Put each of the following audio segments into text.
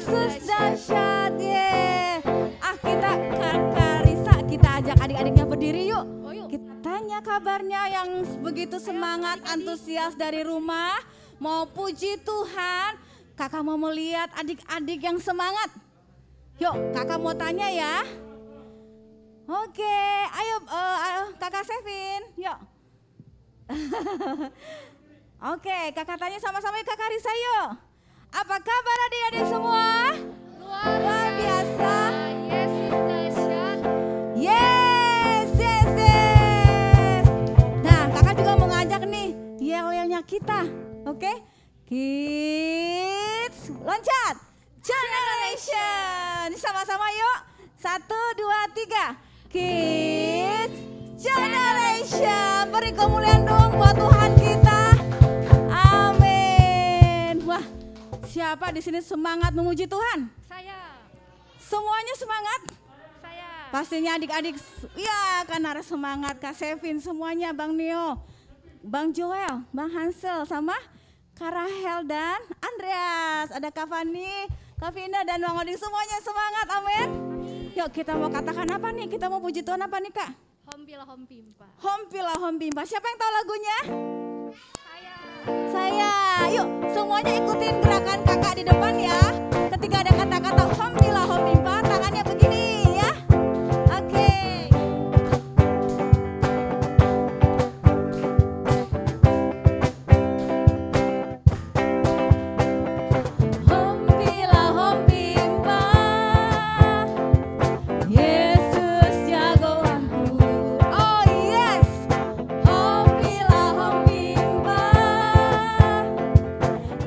Yesus dahsyat. Kita Kak Risa, kita ajak adik-adiknya berdiri yuk. Kita tanya kabarnya yang begitu semangat, antusias dari rumah. Mau puji Tuhan. Kakak mau melihat adik-adik yang semangat. Yuk kakak mau tanya ya. Oke, ayo kakak Sevin, yuk. Oke, kakak tanya sama-sama yuk Kakak Risa yuk. Apa kabar adik-adik semua? Luar biasa. Yesus dahsyat. Yes. Nah kakak juga mau ngajak nih yel-yelnya kita. Oke, Kids loncat Generation. Sama-sama yuk. 1, 2, 3. Kids Generation. Beri kemuliaan dong buat Tuhan kita. Amin. Wah, siapa di sini semangat memuji Tuhan? Saya. Semuanya semangat? Saya. Pastinya adik-adik, ya kan harus semangat. Kak Sevin semuanya, Bang Nio, Bang Joel, Bang Hansel, sama Kak Rahel dan Andreas. Ada Kak Fani, Kak Vina dan Bang Odi, semuanya semangat, amin. Yuk kita mau katakan apa nih? Kita mau puji Tuhan apa nih Kak? Hompila hompimpa. Hompila hompimpa. Siapa yang tahu lagunya? Saya. Yuk semuanya ikutin gerakan kakak di depan ya. Ketika ada kata-kata hompila hompimpa, tangannya begini ya. Oke. Hompila hompimpa, Yesus jagoanku. Oh yes. Hompila hompimpa,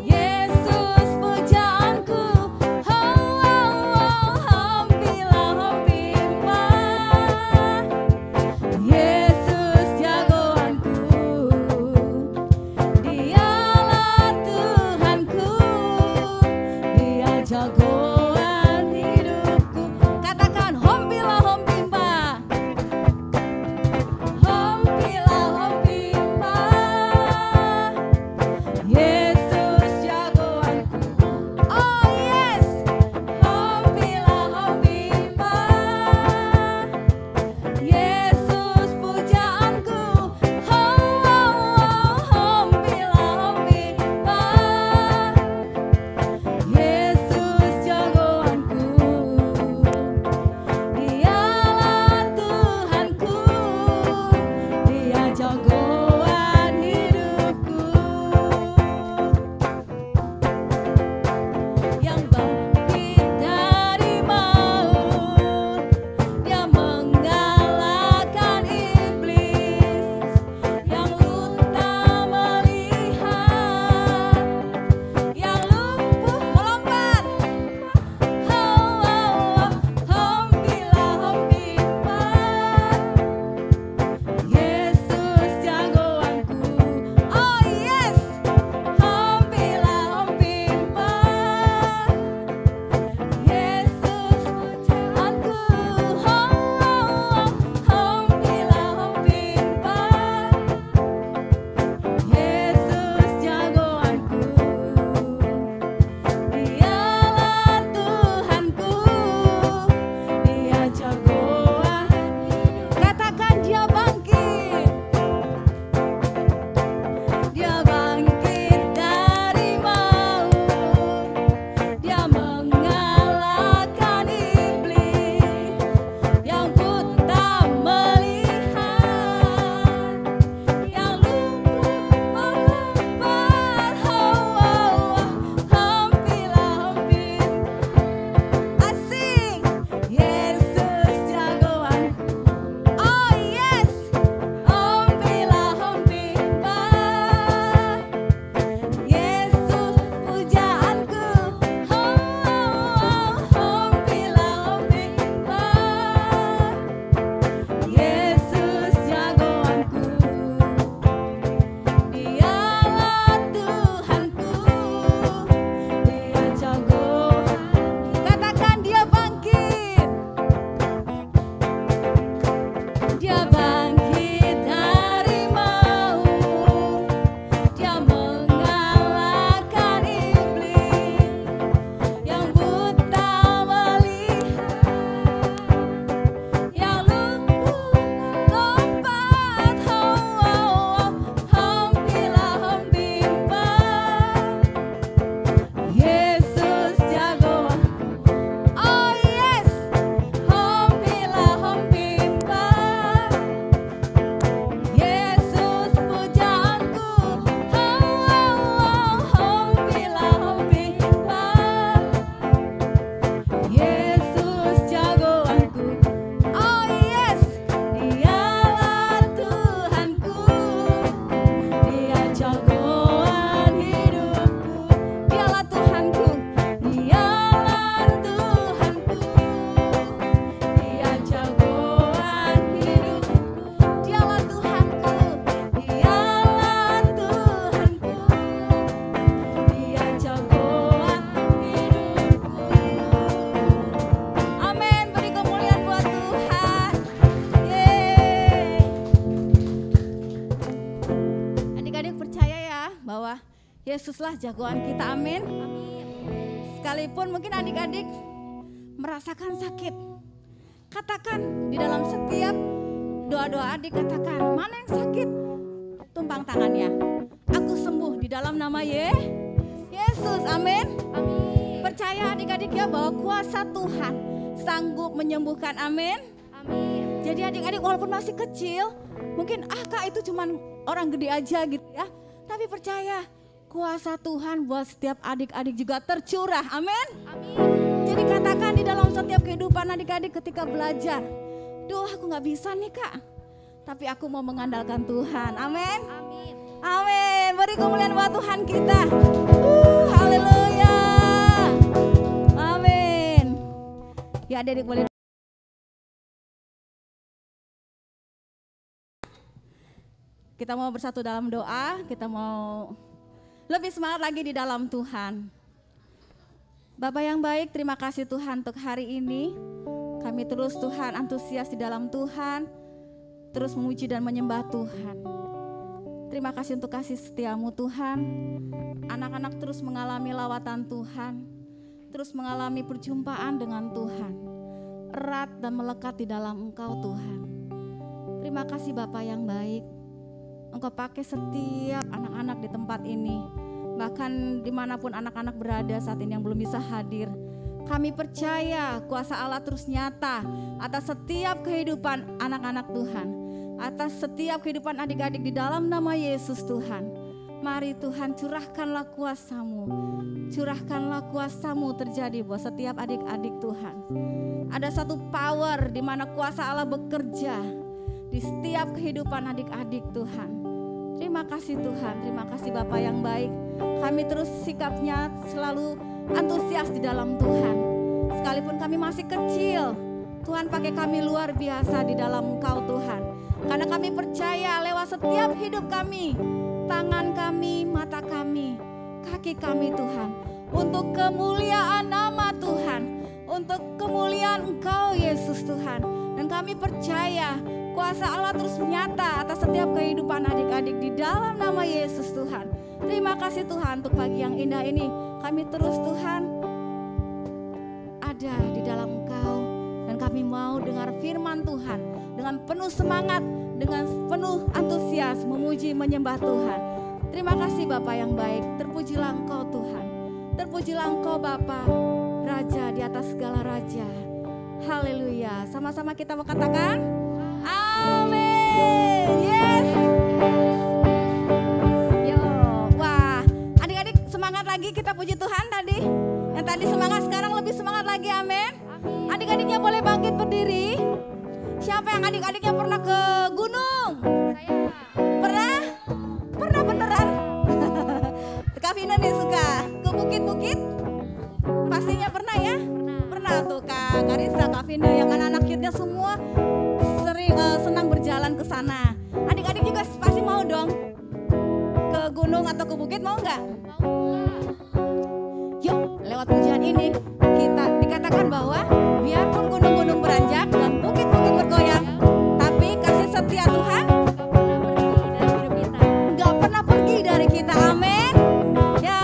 Yesus pujaanku. Oh, oh, Yesuslah jagoan kita, amin. Amin. Sekalipun mungkin adik-adik merasakan sakit, katakan di dalam setiap doa-doa adik, katakan mana yang sakit, tumpang tangannya, aku sembuh di dalam nama Yesus, amin. Amin. Percaya adik-adik ya bahwa kuasa Tuhan sanggup menyembuhkan, amin. Amin. Jadi adik-adik walaupun masih kecil, mungkin kak itu cuman orang gede aja gitu ya, tapi percaya kuasa Tuhan buat setiap adik-adik juga tercurah, amin. Amin. Jadi katakan di dalam setiap kehidupan adik-adik ketika belajar, duh aku gak bisa nih kak, tapi aku mau mengandalkan Tuhan, amin. Amin. Amin. Beri kemuliaan buat Tuhan kita. Haleluya. Amin. Ya adik-adik boleh. Kita mau bersatu dalam doa, kita mau lebih semangat lagi di dalam Tuhan. Bapa yang baik, terima kasih Tuhan untuk hari ini. Kami terus Tuhan antusias di dalam Tuhan, terus memuji dan menyembah Tuhan. Terima kasih untuk kasih setiamu Tuhan. Anak-anak terus mengalami lawatan Tuhan, terus mengalami perjumpaan dengan Tuhan, erat dan melekat di dalam Engkau Tuhan. Terima kasih Bapa yang baik. Engkau pakai setiap anak-anak di tempat ini, bahkan dimanapun anak-anak berada saat ini yang belum bisa hadir. Kami percaya kuasa Allah terus nyata atas setiap kehidupan anak-anak Tuhan, atas setiap kehidupan adik-adik di dalam nama Yesus Tuhan. Mari Tuhan curahkanlah kuasa-Mu, curahkanlah kuasa-Mu terjadi buat setiap adik-adik Tuhan. Ada satu power di mana kuasa Allah bekerja di setiap kehidupan adik-adik Tuhan. Terima kasih Tuhan, terima kasih Bapa yang baik. Kami terus sikapnya selalu antusias di dalam Tuhan. Sekalipun kami masih kecil, Tuhan pakai kami luar biasa di dalam Engkau Tuhan. Karena kami percaya lewat setiap hidup kami, tangan kami, mata kami, kaki kami Tuhan, untuk kemuliaan nama Tuhan, untuk kemuliaan Engkau Yesus Tuhan. Dan kami percaya kuasa Allah terus nyata atas setiap kehidupan adik-adik di dalam nama Yesus Tuhan. Terima kasih Tuhan untuk pagi yang indah ini. Kami terus Tuhan ada di dalam Engkau. Dan kami mau dengar firman Tuhan dengan penuh semangat, dengan penuh antusias memuji menyembah Tuhan. Terima kasih Bapa yang baik. Terpujilah Engkau Tuhan. Terpujilah Engkau Bapa, Raja di atas segala raja. Haleluya. Sama-sama kita mau katakan amin. Yes. Yo, wah, adik-adik semangat lagi, kita puji Tuhan tadi. Yang tadi semangat sekarang lebih semangat lagi, amin. Adik-adiknya boleh bangkit berdiri. Siapa yang adik-adiknya pernah ke gunung? Saya. Pernah? Pernah beneran? Kak Vina nih suka ke bukit-bukit? Pastinya pernah ya? Pernah tuh Kak Karisa, Kak Vina, yang anak-anak kitnya semua sering senang berjalan ke sana. Adik-adik juga pasti mau dong ke gunung atau ke bukit, mau nggak? Yuk, lewat pujian ini kita dikatakan bahwa biarpun gunung-gunung beranjak dan bukit-bukit bergoyang, tapi kasih setia Tuhan nggak pernah pergi dari kita, amin. Ya,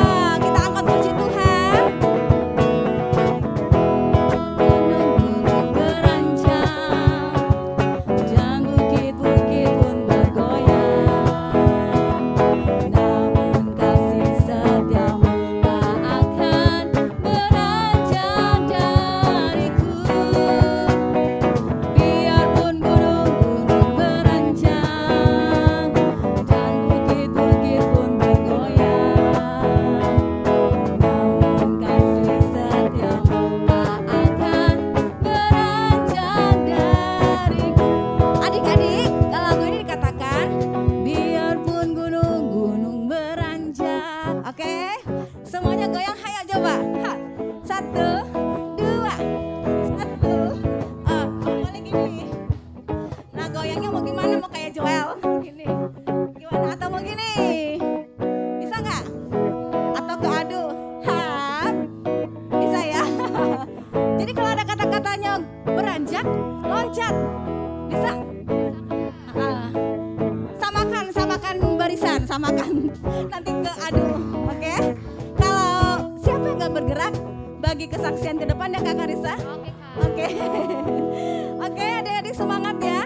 bagi kesaksian ke depan ya Kak Karisa. Oke, Kak. Oke. Oke, adik-adik semangat ya.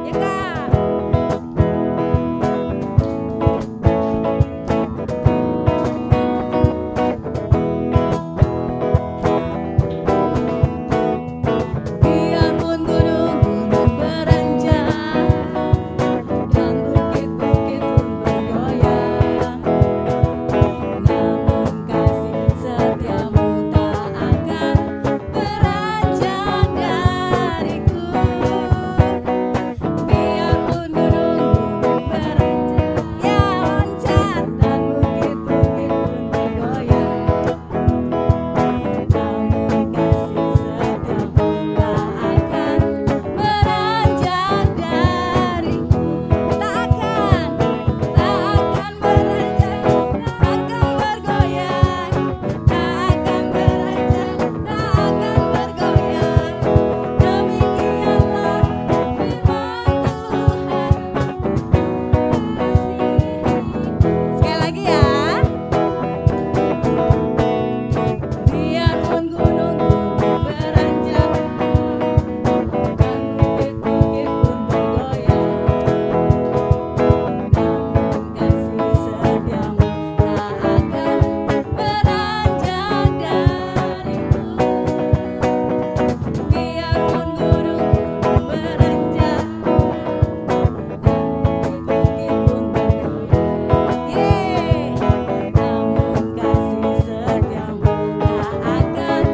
Ya Kak. Biarpun gunung-gunung beranjak dan bukit-bukit pun bergoyang, namun kasih setiamu tak akan beranjak dariku. Biarpun gunung-gunung beranjak, ya loncat dan bukit-bukit pun bergoyang, namun kasih setiamu tak akan beranjak dariku. Tak akan beranjak, akan bergoyang, tak akan beranjak, tak akan bergoyang. Demikianlah firman Tuhan. Sekali lagi ya. Biarpun gunung-gunung beranjak dan bukit-bukit pun bergoyang, namun kasih setiamu tak akan beranjak dariku. Biarpun gunung-gunung beranjak dan bukit-bukit pun bergoyang, namun kasih setiamu tak akan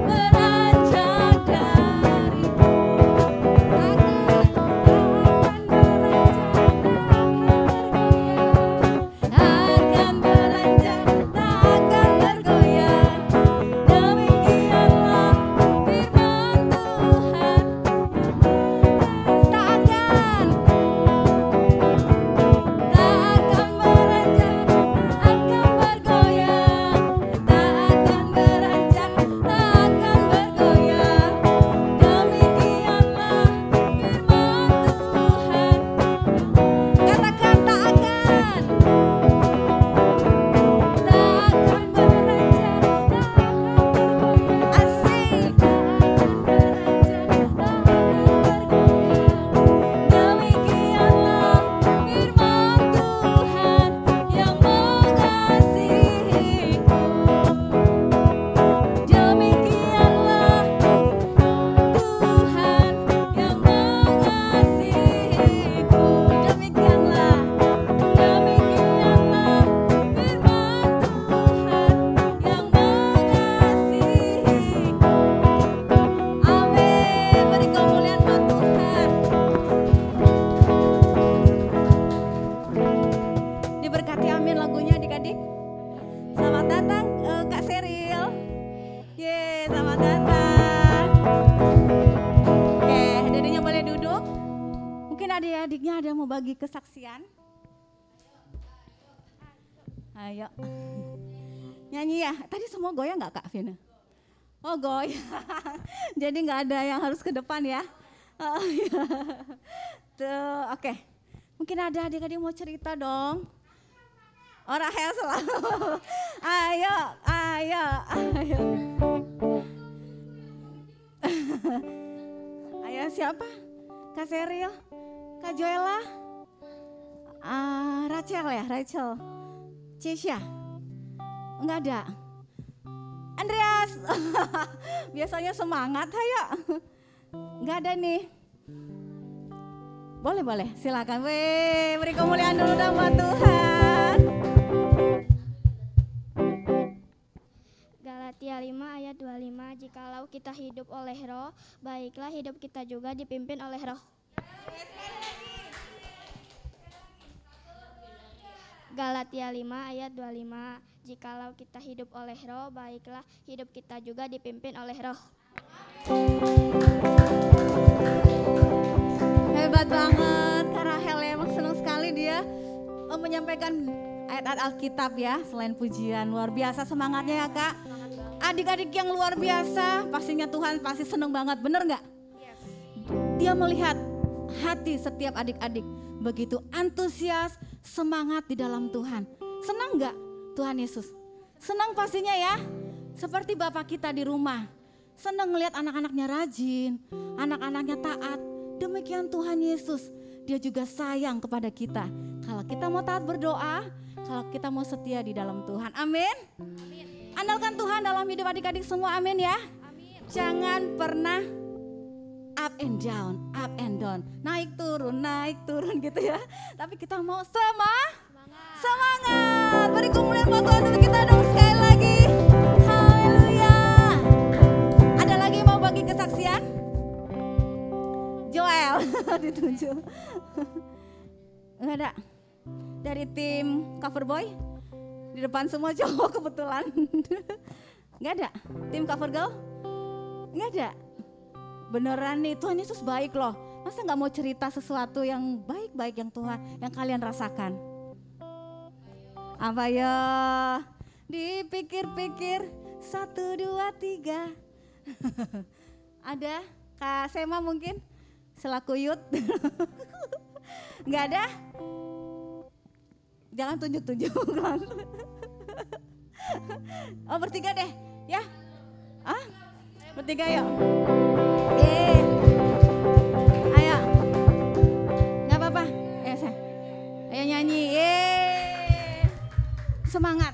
beranjak dariku. Akan beranjak, tak akan bergoyang. Demikianlah firman Tuhan. Tak akan beranjak, akan bergoyang. Tak akan beranjak, tak akan bergoyang. Demikianlah firman Tuhan. Katakan tak akan beranjak, tak akan bergoyang. Asik. Tak akan beranjak, tak akan bergoyang. Demikianlah firman Tuhan yang mengasihiku. Demikianlah Tuhan yang mengasihiku. Demikianlah firman Tuhan yang mengasihiku. Amin. Beri kemuliaan buat Tuhan. Diberkati amin lagunya adik-adik. Selamat datang Kak Seril. Selamat datang. Oke, dedenya boleh duduk. Mungkin adik-adiknya ada yang mau bagi kesaksian. Ayo. Nyanyi ya. Tadi semua goyang nggak Kak Vina? Oh goyang. Jadi nggak ada yang harus ke depan ya. Oh, iya. Tuh, oke. Mungkin ada adik-adik mau cerita dong. Oh Rahel selalu. Ayo. Ayo siapa? Kak Seril? Kak Joella? Rachel. Cisha? Enggak ada. Andreas? Biasanya semangat ayo. Enggak ada nih. Boleh, silakan. Beri kemuliaan dulu dah buat Tuhan. Galatia 5 ayat 25, jikalau kita hidup oleh roh, baiklah hidup kita juga dipimpin oleh roh. Galatia 5 ayat 25, jikalau kita hidup oleh roh, baiklah hidup kita juga dipimpin oleh roh. Hebat banget Kak Rahel ya, emang senang sekali dia menyampaikan ayat-ayat Alkitab ya, selain pujian. Luar biasa semangatnya ya Kak. Adik-adik yang luar biasa, pastinya Tuhan pasti senang banget, bener gak? Dia melihat hati setiap adik-adik begitu antusias, semangat di dalam Tuhan. Senang gak Tuhan Yesus? Senang pastinya ya. Seperti Bapak kita di rumah, senang ngelihat anak-anaknya rajin, anak-anaknya taat. Demikian Tuhan Yesus, Dia juga sayang kepada kita. Kalau kita mau taat berdoa, kalau kita mau setia di dalam Tuhan. Amin. Andalkan Tuhan dalam hidup adik-adik semua, amin ya. Jangan pernah up and down, naik turun gitu ya. Tapi kita mau semangat. Beri kemuliaan buat Tuhan untuk kita dong sekali lagi. Haleluya. Ada lagi yang mau bagi kesaksian? Joel ditunjuk. Enggak ada. Dari tim cover boy? Di depan semua cowok kebetulan. Enggak ada. Tim cover girl? Enggak ada. Beneran nih, Tuhan Yesus baik loh. Masa gak mau cerita sesuatu yang baik-baik yang Tuhan, yang kalian rasakan? Apa ya? Dipikir-pikir, 1, 2, 3. Ada? Kak Sema mungkin? Selaku Yud? Gak ada? Jangan tunjuk-tunjuk. Oh bertiga deh, ya? Bertiga yuk. Ayo, nggak apa-apa. Ayo nyanyi. Semangat.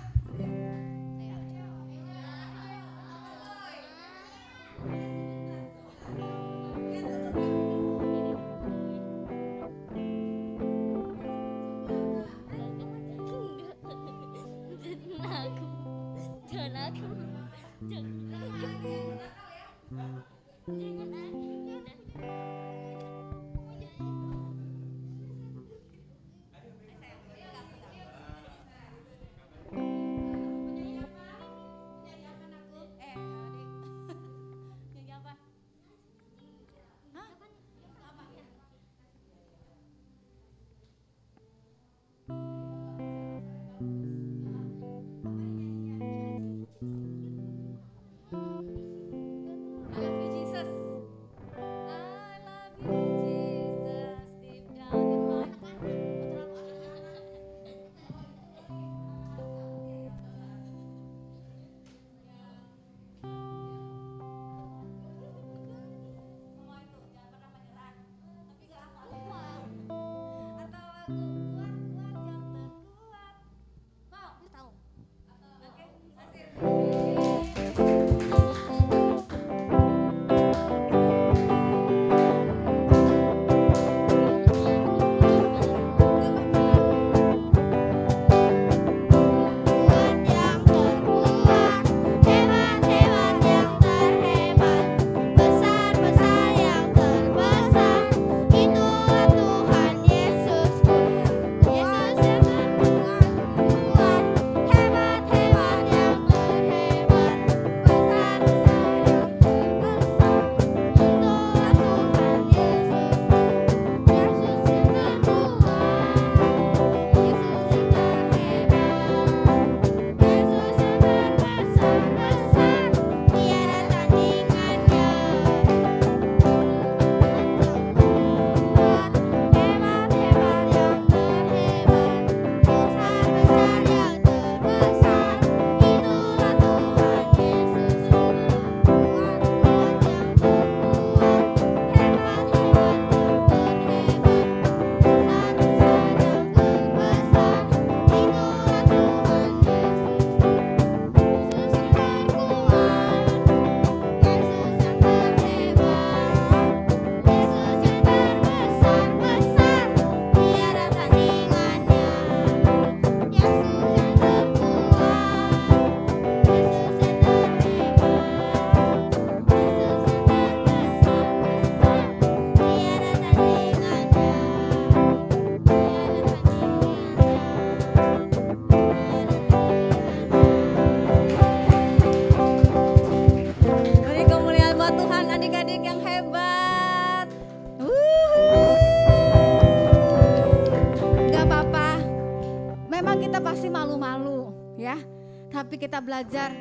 tapi kita belajar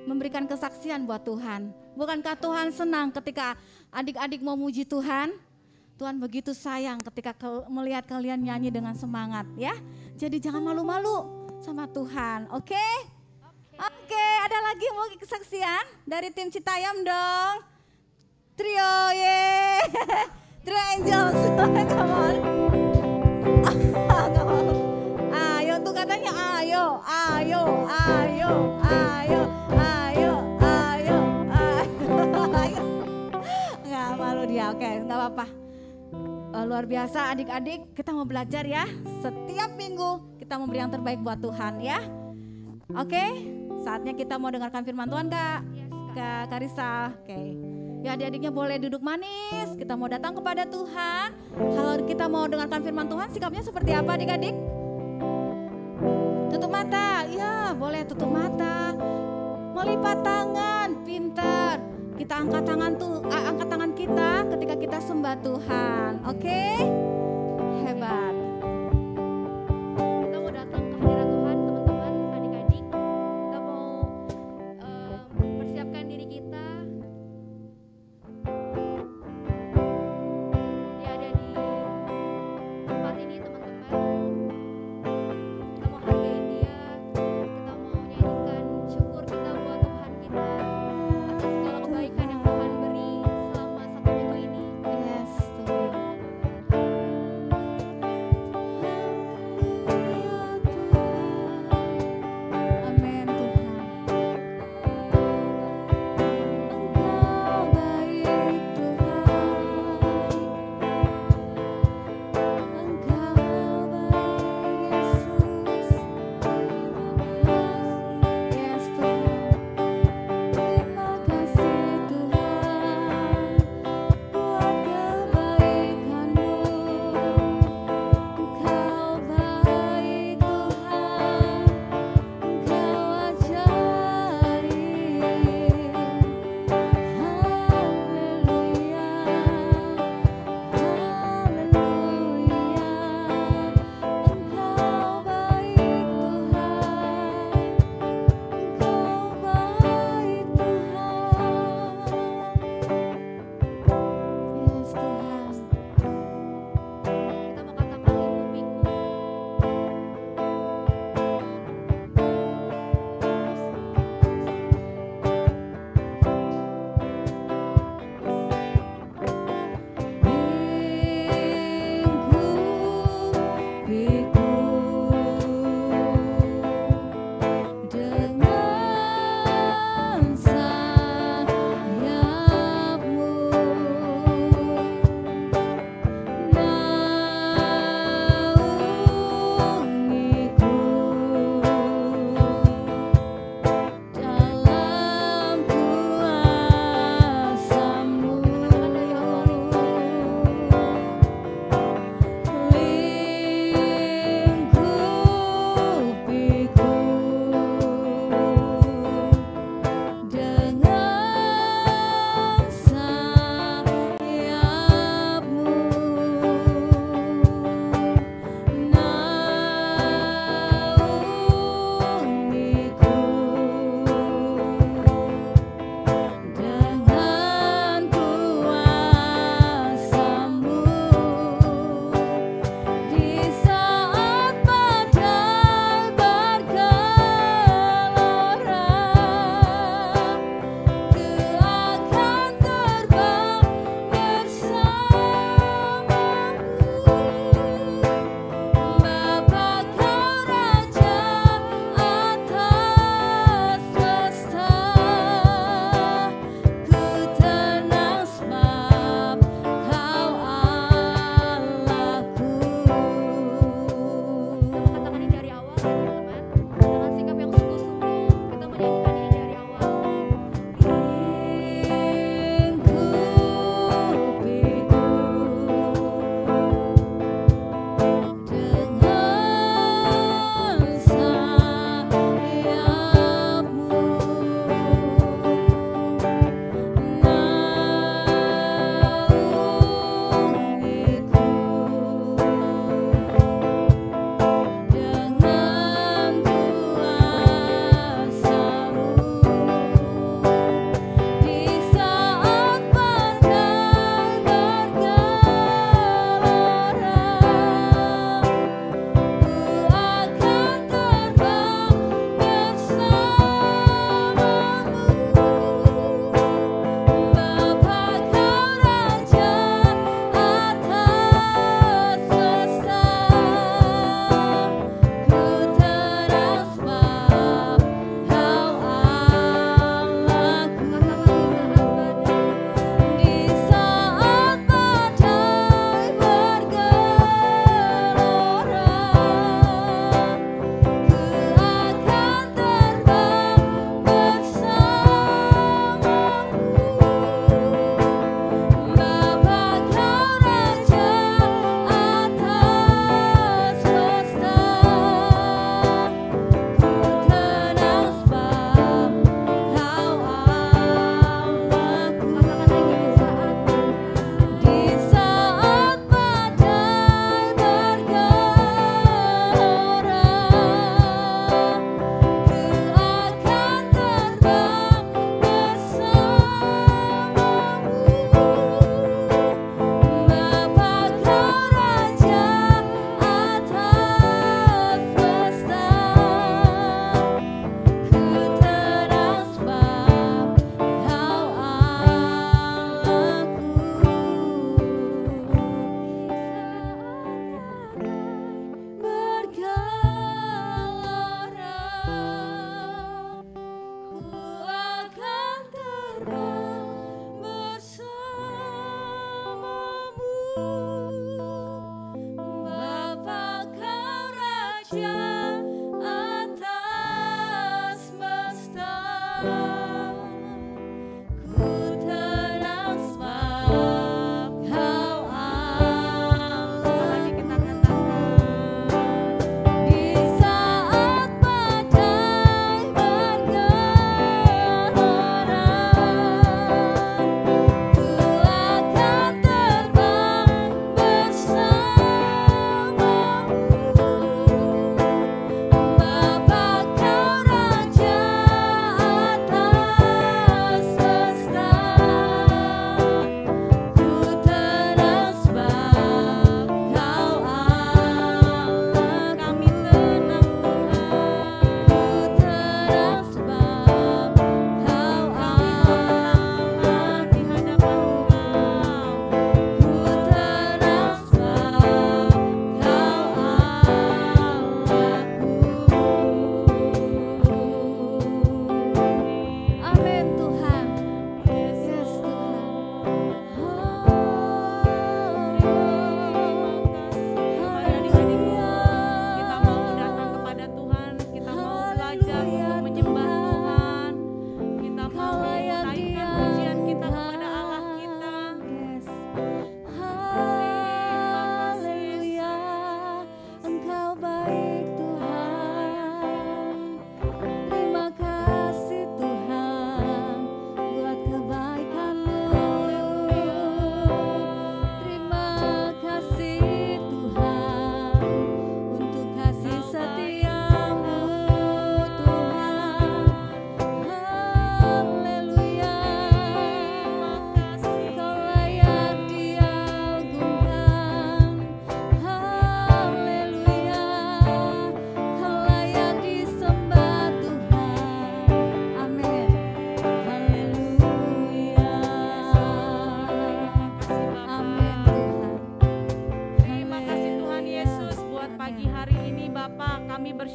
memberikan kesaksian buat Tuhan. Bukankah Tuhan senang ketika adik-adik mau muji Tuhan? Tuhan begitu sayang ketika melihat kalian nyanyi dengan semangat ya. Jadi jangan malu-malu sama Tuhan, oke? Oke, ada lagi. lagi mau kesaksian dari tim Citayam dong. Trio, ye. Trio Angels, come on. Come on. Ayo tuh katanya ayo, ayo, ayo, ayo, ayo, ayo, ayo. Nggak malu dia, oke nggak apa-apa. Luar biasa adik-adik, kita mau belajar ya. Setiap minggu kita memberi yang terbaik buat Tuhan ya. Oke, saatnya kita mau dengarkan firman Tuhan Kak. Kak Karisa, oke. Ya adik-adiknya boleh duduk manis, kita mau datang kepada Tuhan. Kalau kita mau dengarkan firman Tuhan, sikapnya seperti apa adik-adik? Tutup mata, ya boleh tutup mata. Melipat tangan, pintar. Kita angkat tangan kita ketika kita sembah Tuhan, oke? Hebat. Kita mau datang ke hadirat Tuhan, teman-teman, adik-adik. Kita mau persiapkan diri kita. Dia ada di tempat ini, teman-teman. Kita mau hargain dia. Kita mau nyanyikan syukur kita buat Tuhan kita atas segala kebaikan yang Tuhan beri selama 1 minggu ini. Yes, Tuhan.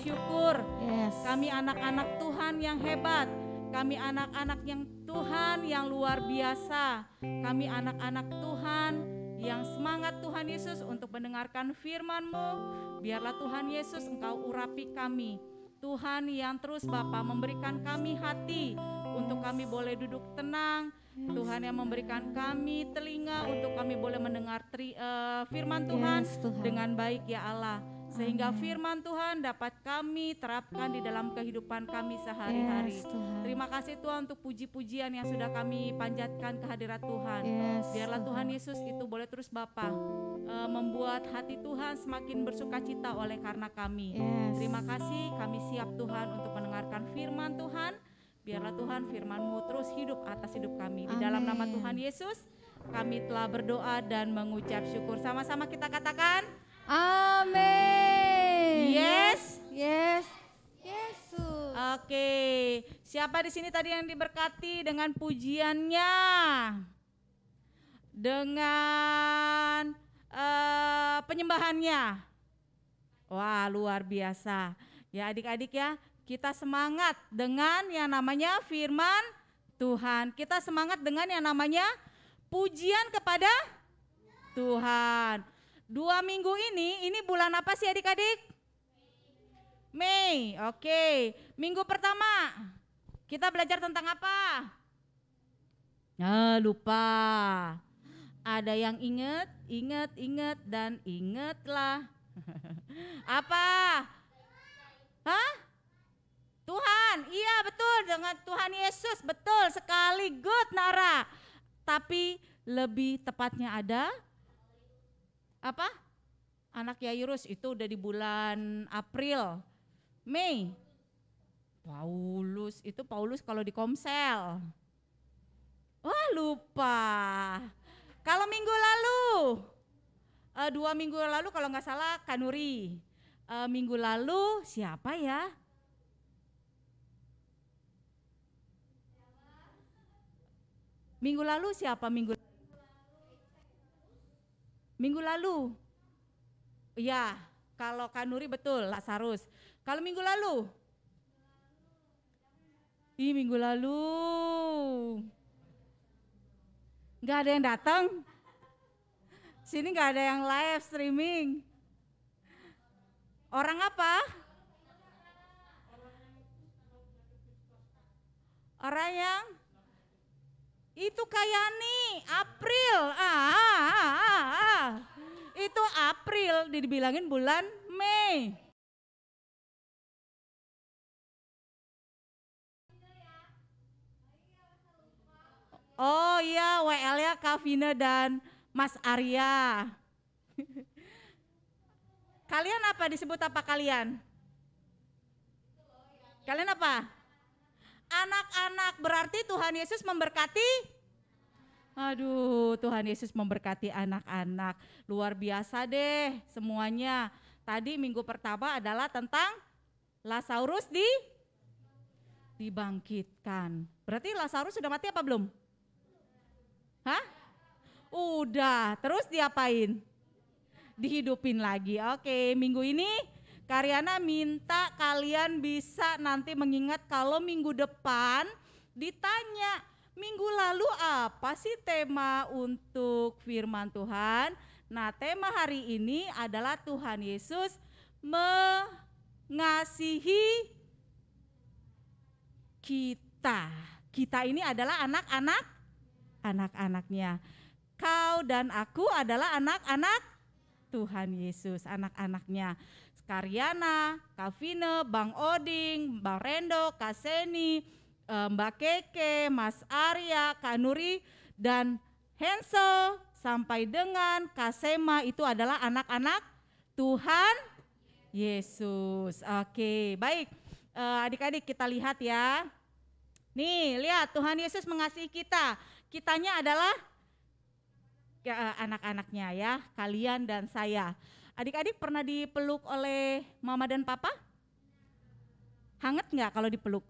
bersyukur. Yes. Kami anak-anak Tuhan yang hebat. Kami anak-anak yang Tuhan yang luar biasa. Kami anak-anak Tuhan yang semangat Tuhan Yesus untuk mendengarkan firman-Mu. Biarlah Tuhan Yesus Engkau urapi kami. Tuhan yang terus Bapa memberikan kami hati untuk kami boleh duduk tenang. Tuhan yang memberikan kami telinga untuk kami boleh mendengar firman Tuhan, Yes, Tuhan. dengan baik ya Allah. Sehingga firman Tuhan dapat kami terapkan di dalam kehidupan kami sehari-hari. Yes, Tuhan. Terima kasih Tuhan untuk puji-pujian yang sudah kami panjatkan ke hadirat Tuhan. Yes, Biarlah Tuhan Yesus itu boleh terus Bapa membuat hati Tuhan semakin bersukacita oleh karena kami. Yes. Terima kasih, kami siap Tuhan untuk mendengarkan firman Tuhan. Biarlah Tuhan firman-Mu terus hidup atas hidup kami. Di dalam nama Amin. Tuhan Yesus kami telah berdoa dan mengucap syukur. Sama-sama kita katakan Amin. yes. Yes. Yesus. Oke, siapa di sini tadi yang diberkati dengan pujiannya? Dengan penyembahannya? Wah, luar biasa. Ya adik-adik ya, kita semangat dengan yang namanya firman Tuhan. Kita semangat dengan yang namanya pujian kepada Tuhan. 2 minggu ini bulan apa sih adik-adik? Mei, oke. Minggu pertama kita belajar tentang apa? Lupa. Ada yang ingat dan ingatlah. Apa? Hah? Tuhan, iya betul, dengan Tuhan Yesus, betul sekali, good Nara. Tapi lebih tepatnya ada apa? Anak Yairus itu udah di bulan April. Mei, Paulus kalau di Komsel. Wah lupa. Kalau minggu lalu, 2 minggu lalu kalau nggak salah Kanuri. Minggu lalu siapa ya? Minggu lalu siapa minggu lalu? Iya, kalau Kanuri betul Lazarus. Kalau minggu lalu? Minggu lalu nggak ada yang datang. Sini nggak ada yang live streaming. Orang apa? Orang yang itu Kayani, April. Itu April, dibilangin bulan Mei. Oh iya, WL-nya Kavina dan Mas Arya. Kalian apa, disebut apa kalian? Kalian apa? Anak-anak, berarti Tuhan Yesus memberkati. Aduh, Tuhan Yesus memberkati anak-anak. Luar biasa deh semuanya. Tadi minggu pertama adalah tentang Lazarus dibangkitkan. Berarti Lazarus sudah mati apa belum? Hah? Udah, terus diapain? Dihidupin lagi. Oke, minggu ini Karyana minta kalian bisa nanti mengingat kalau minggu depan ditanya, minggu lalu apa sih tema untuk firman Tuhan? Nah, tema hari ini adalah Tuhan Yesus mengasihi kita. Kita ini adalah anak-anaknya. Kau dan aku adalah anak-anak Tuhan Yesus, anak-anaknya. Karyana, Kavina, Bang Oding, Bang Rendo, Kak Seni, Mbak Keke, Mas Arya, Kak Nuri, dan Hensel, sampai dengan Kak Sema, itu adalah anak-anak Tuhan Yesus. Oke, baik. Adik-adik kita lihat ya. Nih, lihat Tuhan Yesus mengasihi kita. Kitanya adalah anak-anaknya ya, kalian dan saya. Adik-adik pernah dipeluk oleh mama dan papa? Hangat nggak kalau dipeluk?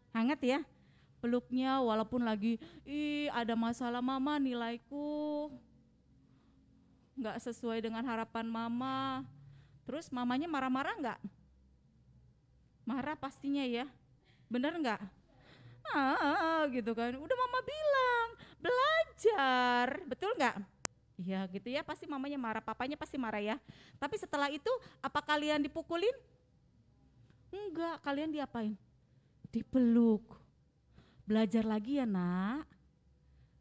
Hangat ya? Peluknya walaupun lagi, ada masalah mama, nilaiku nggak sesuai dengan harapan mama. Terus mamanya marah-marah nggak? Marah pastinya ya. Bener nggak? Gitu kan. Udah mama bilang, belajar. Betul nggak? Iya gitu ya, pasti mamanya marah, papanya pasti marah ya. Tapi setelah itu apa kalian dipukulin? Enggak, kalian diapain? Dipeluk. Belajar lagi ya nak.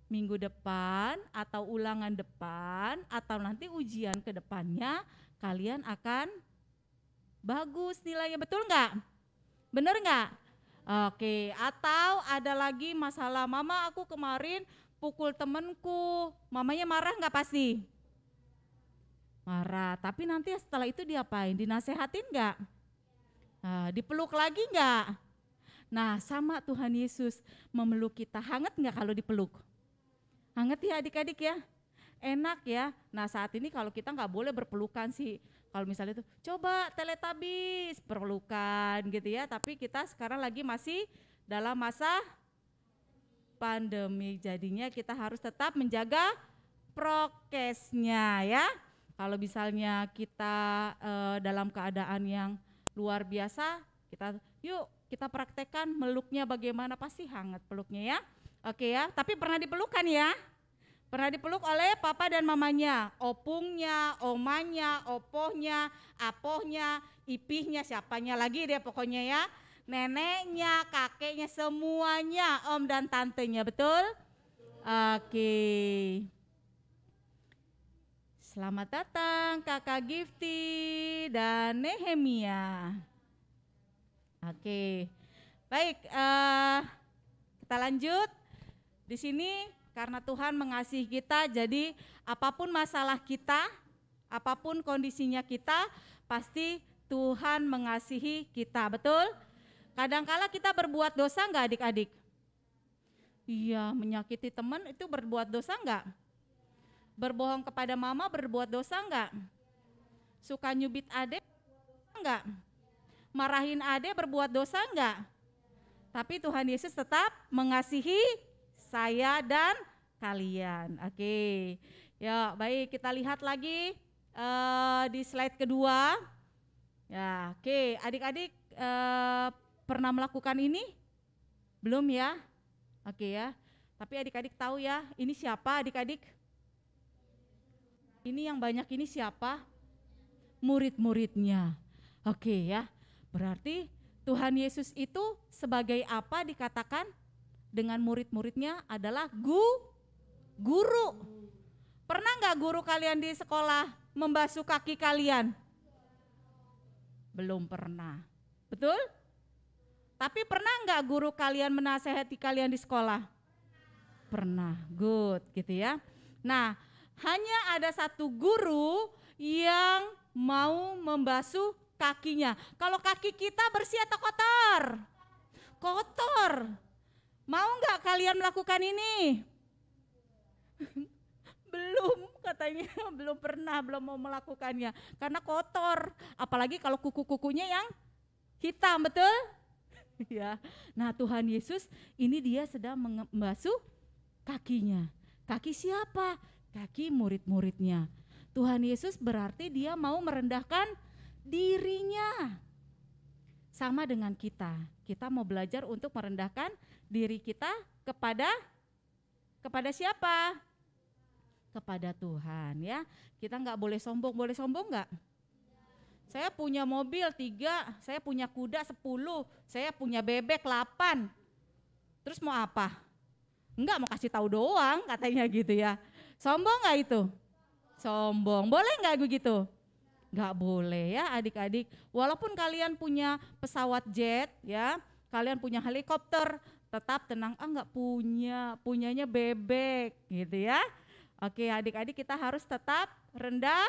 Minggu depan atau ulangan depan atau nanti ujian ke depannya kalian akan bagus nilainya, betul nggak? Bener nggak? Oke, atau ada lagi masalah, mama aku kemarin pukul temenku, mamanya marah nggak pasti? Marah, tapi nanti setelah itu diapain? Dinasehatin nggak? Dipeluk lagi nggak? Nah sama Tuhan Yesus memeluk kita, hangat nggak kalau dipeluk? Hangat ya adik-adik ya, enak ya. Nah saat ini kalau kita nggak boleh berpelukan sih, kalau misalnya itu coba Teletubbies perlukan gitu ya, tapi kita sekarang lagi masih dalam masa pandemi, jadinya kita harus tetap menjaga prokesnya ya. Kalau misalnya kita dalam keadaan yang luar biasa, yuk kita praktekkan meluknya bagaimana, pasti hangat peluknya ya. Oke ya, tapi pernah dipelukan ya? Pernah dipeluk oleh papa dan mamanya, opungnya, omanya, opohnya, apohnya, ipihnya, siapanya lagi dia pokoknya ya. Neneknya, kakeknya, semuanya, om dan tantenya, betul? Oke. Selamat datang Kakak Gifty dan Nehemia. Oke, baik, kita lanjut. Di sini karena Tuhan mengasihi kita, jadi apapun masalah kita, apapun kondisinya kita, pasti Tuhan mengasihi kita, betul? Kadangkala kita berbuat dosa enggak adik-adik? Iya, menyakiti teman itu berbuat dosa enggak? Berbohong kepada mama berbuat dosa enggak? Suka nyubit adik enggak? Marahin adik berbuat dosa enggak? Tapi Tuhan Yesus tetap mengasihi saya dan kalian. Oke, ya baik, kita lihat lagi di slide kedua. Ya, oke, adik-adik pernah melakukan ini? Belum ya? Oke ya, tapi adik-adik tahu ya, ini siapa adik-adik? Ini yang banyak ini siapa? Murid-muridnya. Oke ya, berarti Tuhan Yesus itu sebagai apa dikatakan? Dengan murid-muridnya adalah guru. Pernah nggak guru kalian di sekolah membasuh kaki kalian? Belum pernah, betul? Tapi pernah nggak guru kalian menasehati kalian di sekolah? Pernah, good gitu ya. Nah, hanya ada satu guru yang mau membasuh kakinya. Kalau kaki kita bersih atau kotor? Kotor. Mau nggak kalian melakukan ini? Belum, katanya belum pernah, belum mau melakukannya karena kotor. Apalagi kalau kuku-kukunya yang hitam, betul? Ya. Nah Tuhan Yesus ini dia sedang membasuh kakinya. Kaki siapa? Kaki murid-muridnya. Tuhan Yesus berarti dia mau merendahkan dirinya. Sama dengan kita mau belajar untuk merendahkan diri kita kepada siapa? Kepada Tuhan ya. Kita nggak boleh sombong nggak? Saya punya mobil 3, saya punya kuda 10, saya punya bebek 8. Terus mau apa? Enggak, mau kasih tahu doang katanya gitu ya. Sombong nggak itu? Sombong. Boleh nggak begitu? Nggak boleh ya adik-adik. Walaupun kalian punya pesawat jet ya, kalian punya helikopter, tetap tenang, nggak punyanya bebek gitu ya. Oke adik-adik, kita harus tetap rendah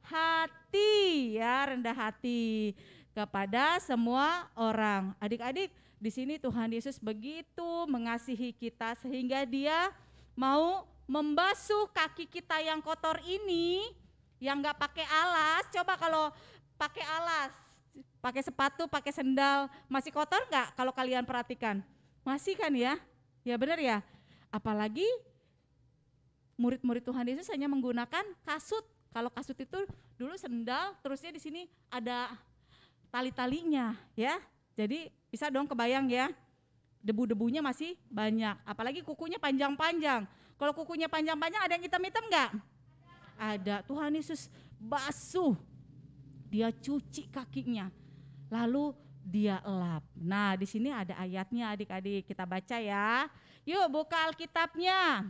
hati ya, rendah hati kepada semua orang. Adik-adik, di sini Tuhan Yesus begitu mengasihi kita sehingga dia mau membasuh kaki kita yang kotor ini. Yang nggak pakai alas, coba kalau pakai alas, pakai sepatu, pakai sendal, masih kotor nggak kalau kalian perhatikan? Masih kan ya? Ya benar ya? Apalagi murid-murid Tuhan Yesus hanya menggunakan kasut. Kalau kasut itu dulu sendal, terusnya di sini ada tali-talinya ya. Jadi bisa dong kebayang ya, debu-debunya masih banyak. Apalagi kukunya panjang-panjang. Kalau kukunya panjang-panjang ada yang hitam-hitam enggak? Ada. Tuhan Yesus basuh. Dia cuci kakinya. Lalu dia elap. Nah, di sini ada ayatnya adik-adik. Kita baca ya. Yuk buka Alkitabnya.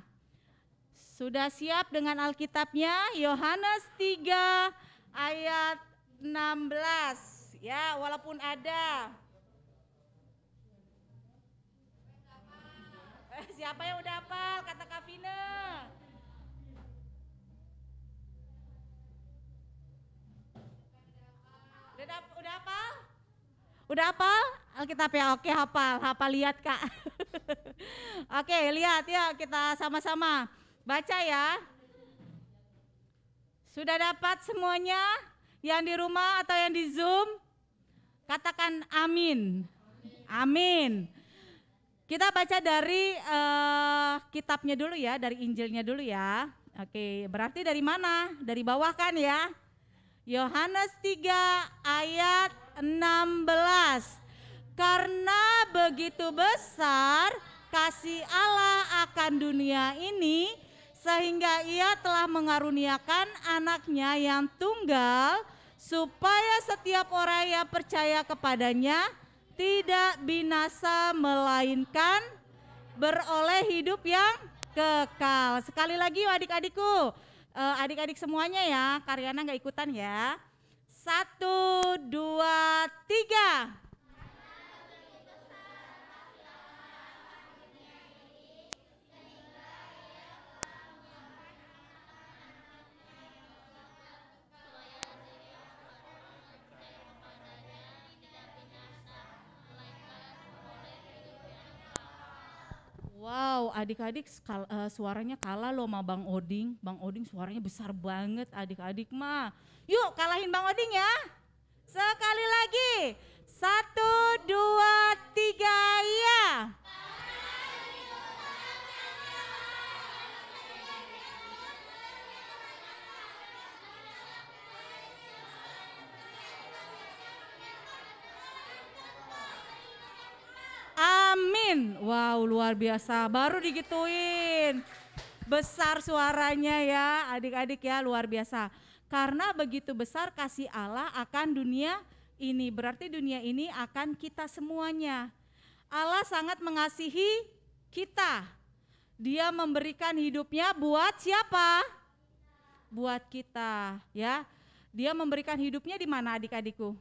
Sudah siap dengan Alkitabnya? Yohanes 3 ayat 16. Ya, walaupun ada. Siapa yang udah hafal? Kata Kak Vina. Udah hafal? Udah hafal? Alkitab ya? Oke, hafal lihat Kak. Oke, lihat ya, kita sama-sama baca ya. Sudah dapat semuanya? Yang di rumah atau yang di Zoom? Katakan amin. Amin. Kita baca dari kitabnya dulu ya, dari Injilnya dulu ya. Oke, berarti dari mana? Dari bawah kan ya? Yohanes 3 ayat 16. Karena begitu besar kasih Allah akan dunia ini, sehingga ia telah mengaruniakan anaknya yang tunggal, supaya setiap orang yang percaya kepadanya tidak binasa melainkan beroleh hidup yang kekal. Sekali lagi yuk adik-adikku, adik-adik semuanya ya, Karyana nggak ikutan ya. 1, 2, 3. Wow, adik-adik suaranya kalah loh sama Bang Oding. Bang Oding suaranya besar banget, adik-adik mah. Yuk kalahin Bang Oding ya. Sekali lagi. 1, 2, 3, ya. Amin. Wow, luar biasa. Baru digituin. Besar suaranya ya, adik-adik ya, luar biasa. Karena begitu besar kasih Allah akan dunia ini. Berarti dunia ini akan kita semuanya. Allah sangat mengasihi kita. Dia memberikan hidupnya buat siapa? Buat kita, ya. Dia memberikan hidupnya di mana adik-adikku?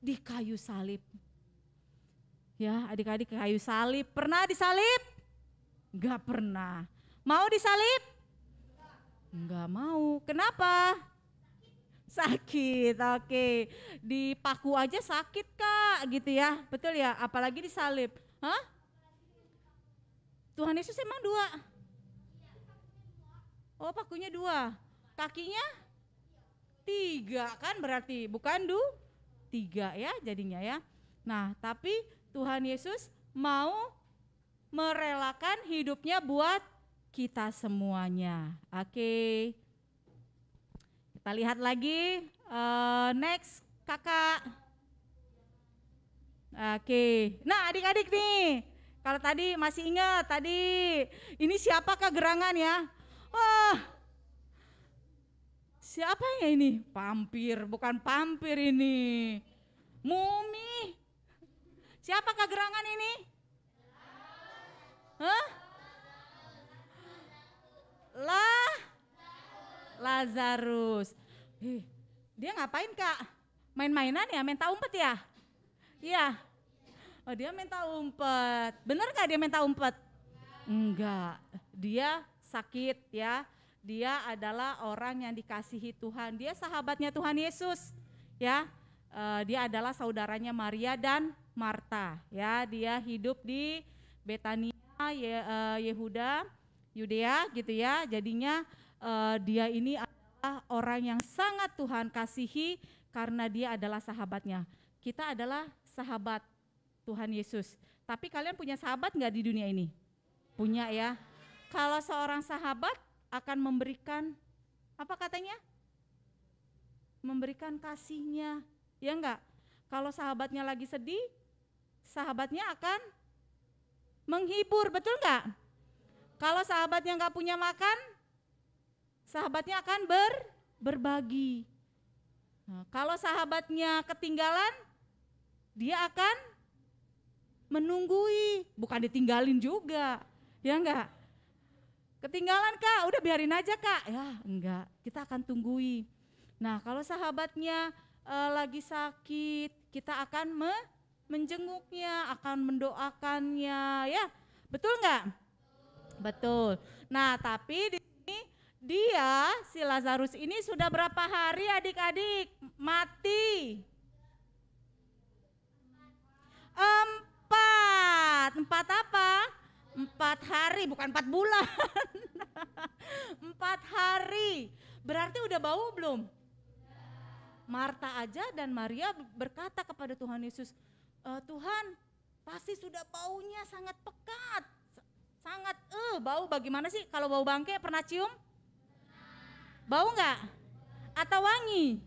Di kayu salib. Ya, adik-adik kayu salib. Pernah disalib? Enggak pernah. Mau disalib? Enggak mau. Kenapa? Sakit. Oke. Dipaku aja sakit Kak, gitu ya. Betul ya? Apalagi disalib. Hah? Tuhan Yesus emang 2? Oh, pakunya 2. Kakinya 3 kan berarti, bukan 3 ya jadinya ya. Nah, tapi Tuhan Yesus mau merelakan hidupnya buat kita semuanya. Oke. Kita lihat lagi. Next kakak. Oke. Nah adik-adik nih. Kalau tadi masih ingat tadi. Ini siapakah gerangan ya? Wah. Siapa ya ini? Pampir, bukan pampir ini. Mumi. Siapakah gerangan ini? Hah? Lazarus. Dia ngapain Kak? Main-mainan ya? Main tak umpet ya? Iya. Oh dia main tak umpet. Bener gak dia main tak umpet? Enggak. Dia sakit ya. Dia adalah orang yang dikasihi Tuhan. Dia sahabatnya Tuhan Yesus. Ya. Dia adalah saudaranya Maria dan Marta. Ya. Dia hidup di Betania, Yehuda, Yudea gitu ya. Jadinya dia ini adalah orang yang sangat Tuhan kasihi karena dia adalah sahabatnya. Kita adalah sahabat Tuhan Yesus. Tapi kalian punya sahabat nggak di dunia ini? Punya ya. Kalau seorang sahabat akan memberikan, apa katanya? Memberikan kasihnya, ya enggak? Kalau sahabatnya lagi sedih, sahabatnya akan menghibur, betul nggak? Kalau sahabatnya nggak punya makan, sahabatnya akan berbagi. Nah, kalau sahabatnya ketinggalan, dia akan menunggui, bukan ditinggalin juga, ya enggak? Ketinggalan Kak, udah biarin aja Kak, ya enggak, kita akan tunggui. Nah kalau sahabatnya lagi sakit, kita akan menjenguknya, akan mendoakannya, ya betul enggak? Betul. Nah tapi di sini dia, si Lazarus ini sudah berapa hari adik-adik mati? 4 apa? 4 hari, bukan 4 bulan. 4 hari. Berarti udah bau belum? Marta aja dan Maria berkata kepada Tuhan Yesus, Tuhan pasti sudah baunya sangat pekat. Sangat bau. Bagaimana sih kalau bau bangke, pernah cium? Bau enggak? Atau wangi?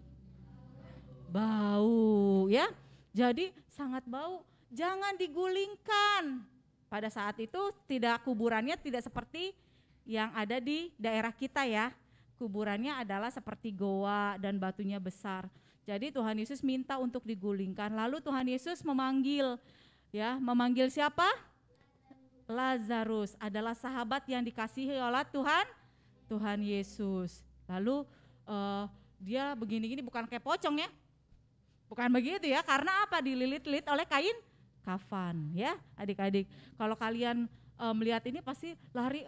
Bau ya. Jadi sangat bau. Jangan digulingkan. Pada saat itu kuburannya tidak seperti yang ada di daerah kita ya. Kuburannya adalah seperti goa dan batunya besar. Jadi Tuhan Yesus minta untuk digulingkan. Lalu Tuhan Yesus memanggil memanggil siapa? Lazarus, adalah sahabat yang dikasihi oleh Tuhan Yesus. Lalu dia begini-gini, bukan kayak pocong ya. Bukan begitu ya, karena apa? Dililit-lilit oleh kain kafan ya adik-adik. Kalau kalian melihat ini pasti lari,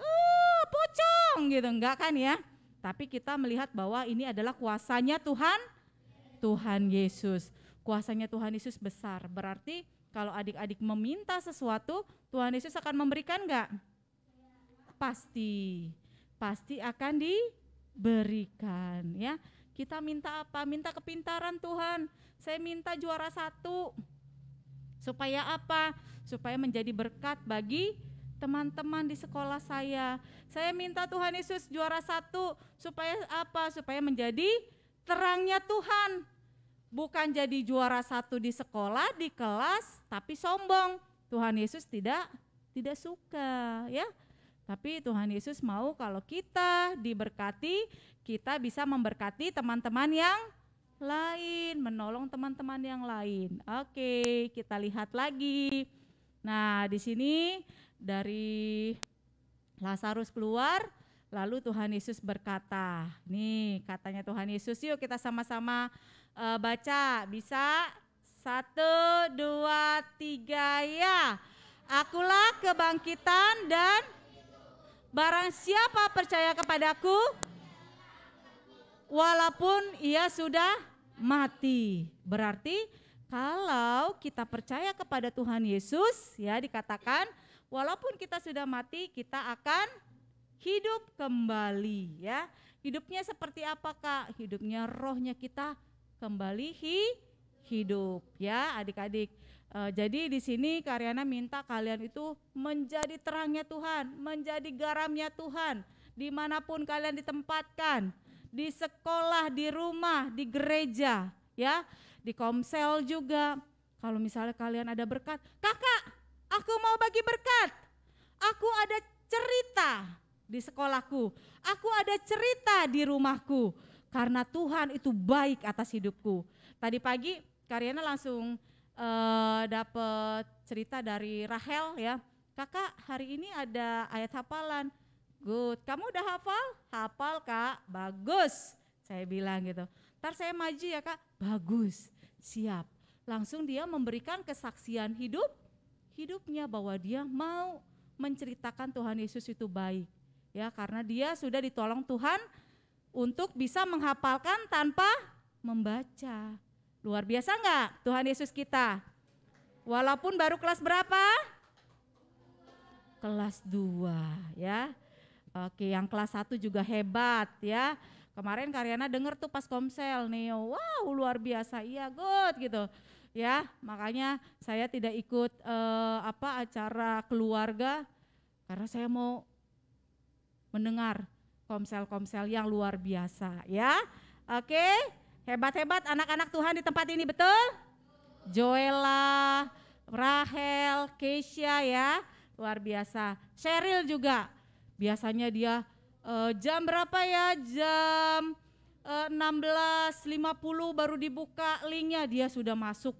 pocong gitu, enggak kan ya. Tapi kita melihat bahwa ini adalah kuasanya Tuhan Yesus. Kuasanya Tuhan Yesus besar, berarti kalau adik-adik meminta sesuatu, Tuhan Yesus akan memberikan enggak? Pasti akan diberikan ya. Kita minta apa? Minta kepintaran Tuhan. Saya minta juara 1. Supaya apa? Supaya menjadi berkat bagi teman-teman di sekolah saya. Saya minta Tuhan Yesus juara 1 supaya apa? Supaya menjadi terangnya Tuhan. Bukan jadi juara 1 di sekolah, di kelas, tapi sombong. Tuhan Yesus tidak suka ya. Tapi Tuhan Yesus mau kalau kita diberkati, kita bisa memberkati teman-teman yang lain, menolong teman-teman yang lain. Oke, kita lihat lagi. Nah, di sini dari Lazarus keluar, lalu Tuhan Yesus berkata, nih katanya Tuhan Yesus, yuk kita sama-sama baca. Bisa? 1, 2, 3 ya. Akulah kebangkitan dan barang siapa percaya kepadaku, walaupun ia sudah mati. Berarti kalau kita percaya kepada Tuhan Yesus, ya dikatakan walaupun kita sudah mati, kita akan hidup kembali ya. Hidupnya seperti apa Kak? Hidupnya rohnya kita kembali hidup ya adik-adik. Jadi di sini Karyana minta kalian itu menjadi terangnya Tuhan, menjadi garamnya Tuhan, dimanapun kalian ditempatkan. Di sekolah, di rumah, di gereja, ya, di komsel juga. Kalau misalnya kalian ada berkat, kakak, aku mau bagi berkat. Aku ada cerita di sekolahku, aku ada cerita di rumahku, karena Tuhan itu baik atas hidupku. Tadi pagi Karyana langsung dapat cerita dari Rahel ya, kakak hari ini ada ayat hafalan. Good, kamu udah hafal? Hafal Kak, bagus. Saya bilang gitu. Ntar saya maju ya Kak, bagus, siap. Langsung dia memberikan kesaksian hidupnya bahwa dia mau menceritakan Tuhan Yesus itu baik. Ya, karena dia sudah ditolong Tuhan untuk bisa menghafalkan tanpa membaca. Luar biasa enggak Tuhan Yesus kita? Walaupun baru kelas berapa? Kelas 2 ya. Oke, yang kelas 1 juga hebat ya. Kemarin Karyana denger tuh pas komsel nih, wow luar biasa, iya good gitu. Ya, makanya saya tidak ikut acara keluarga karena saya mau mendengar komsel-komsel yang luar biasa ya. Oke, hebat-hebat anak-anak Tuhan di tempat ini, betul? Joella, Rahel, Keisha ya, luar biasa. Cheryl juga, biasanya dia jam berapa ya, jam 16.50 baru dibuka linknya, dia sudah masuk.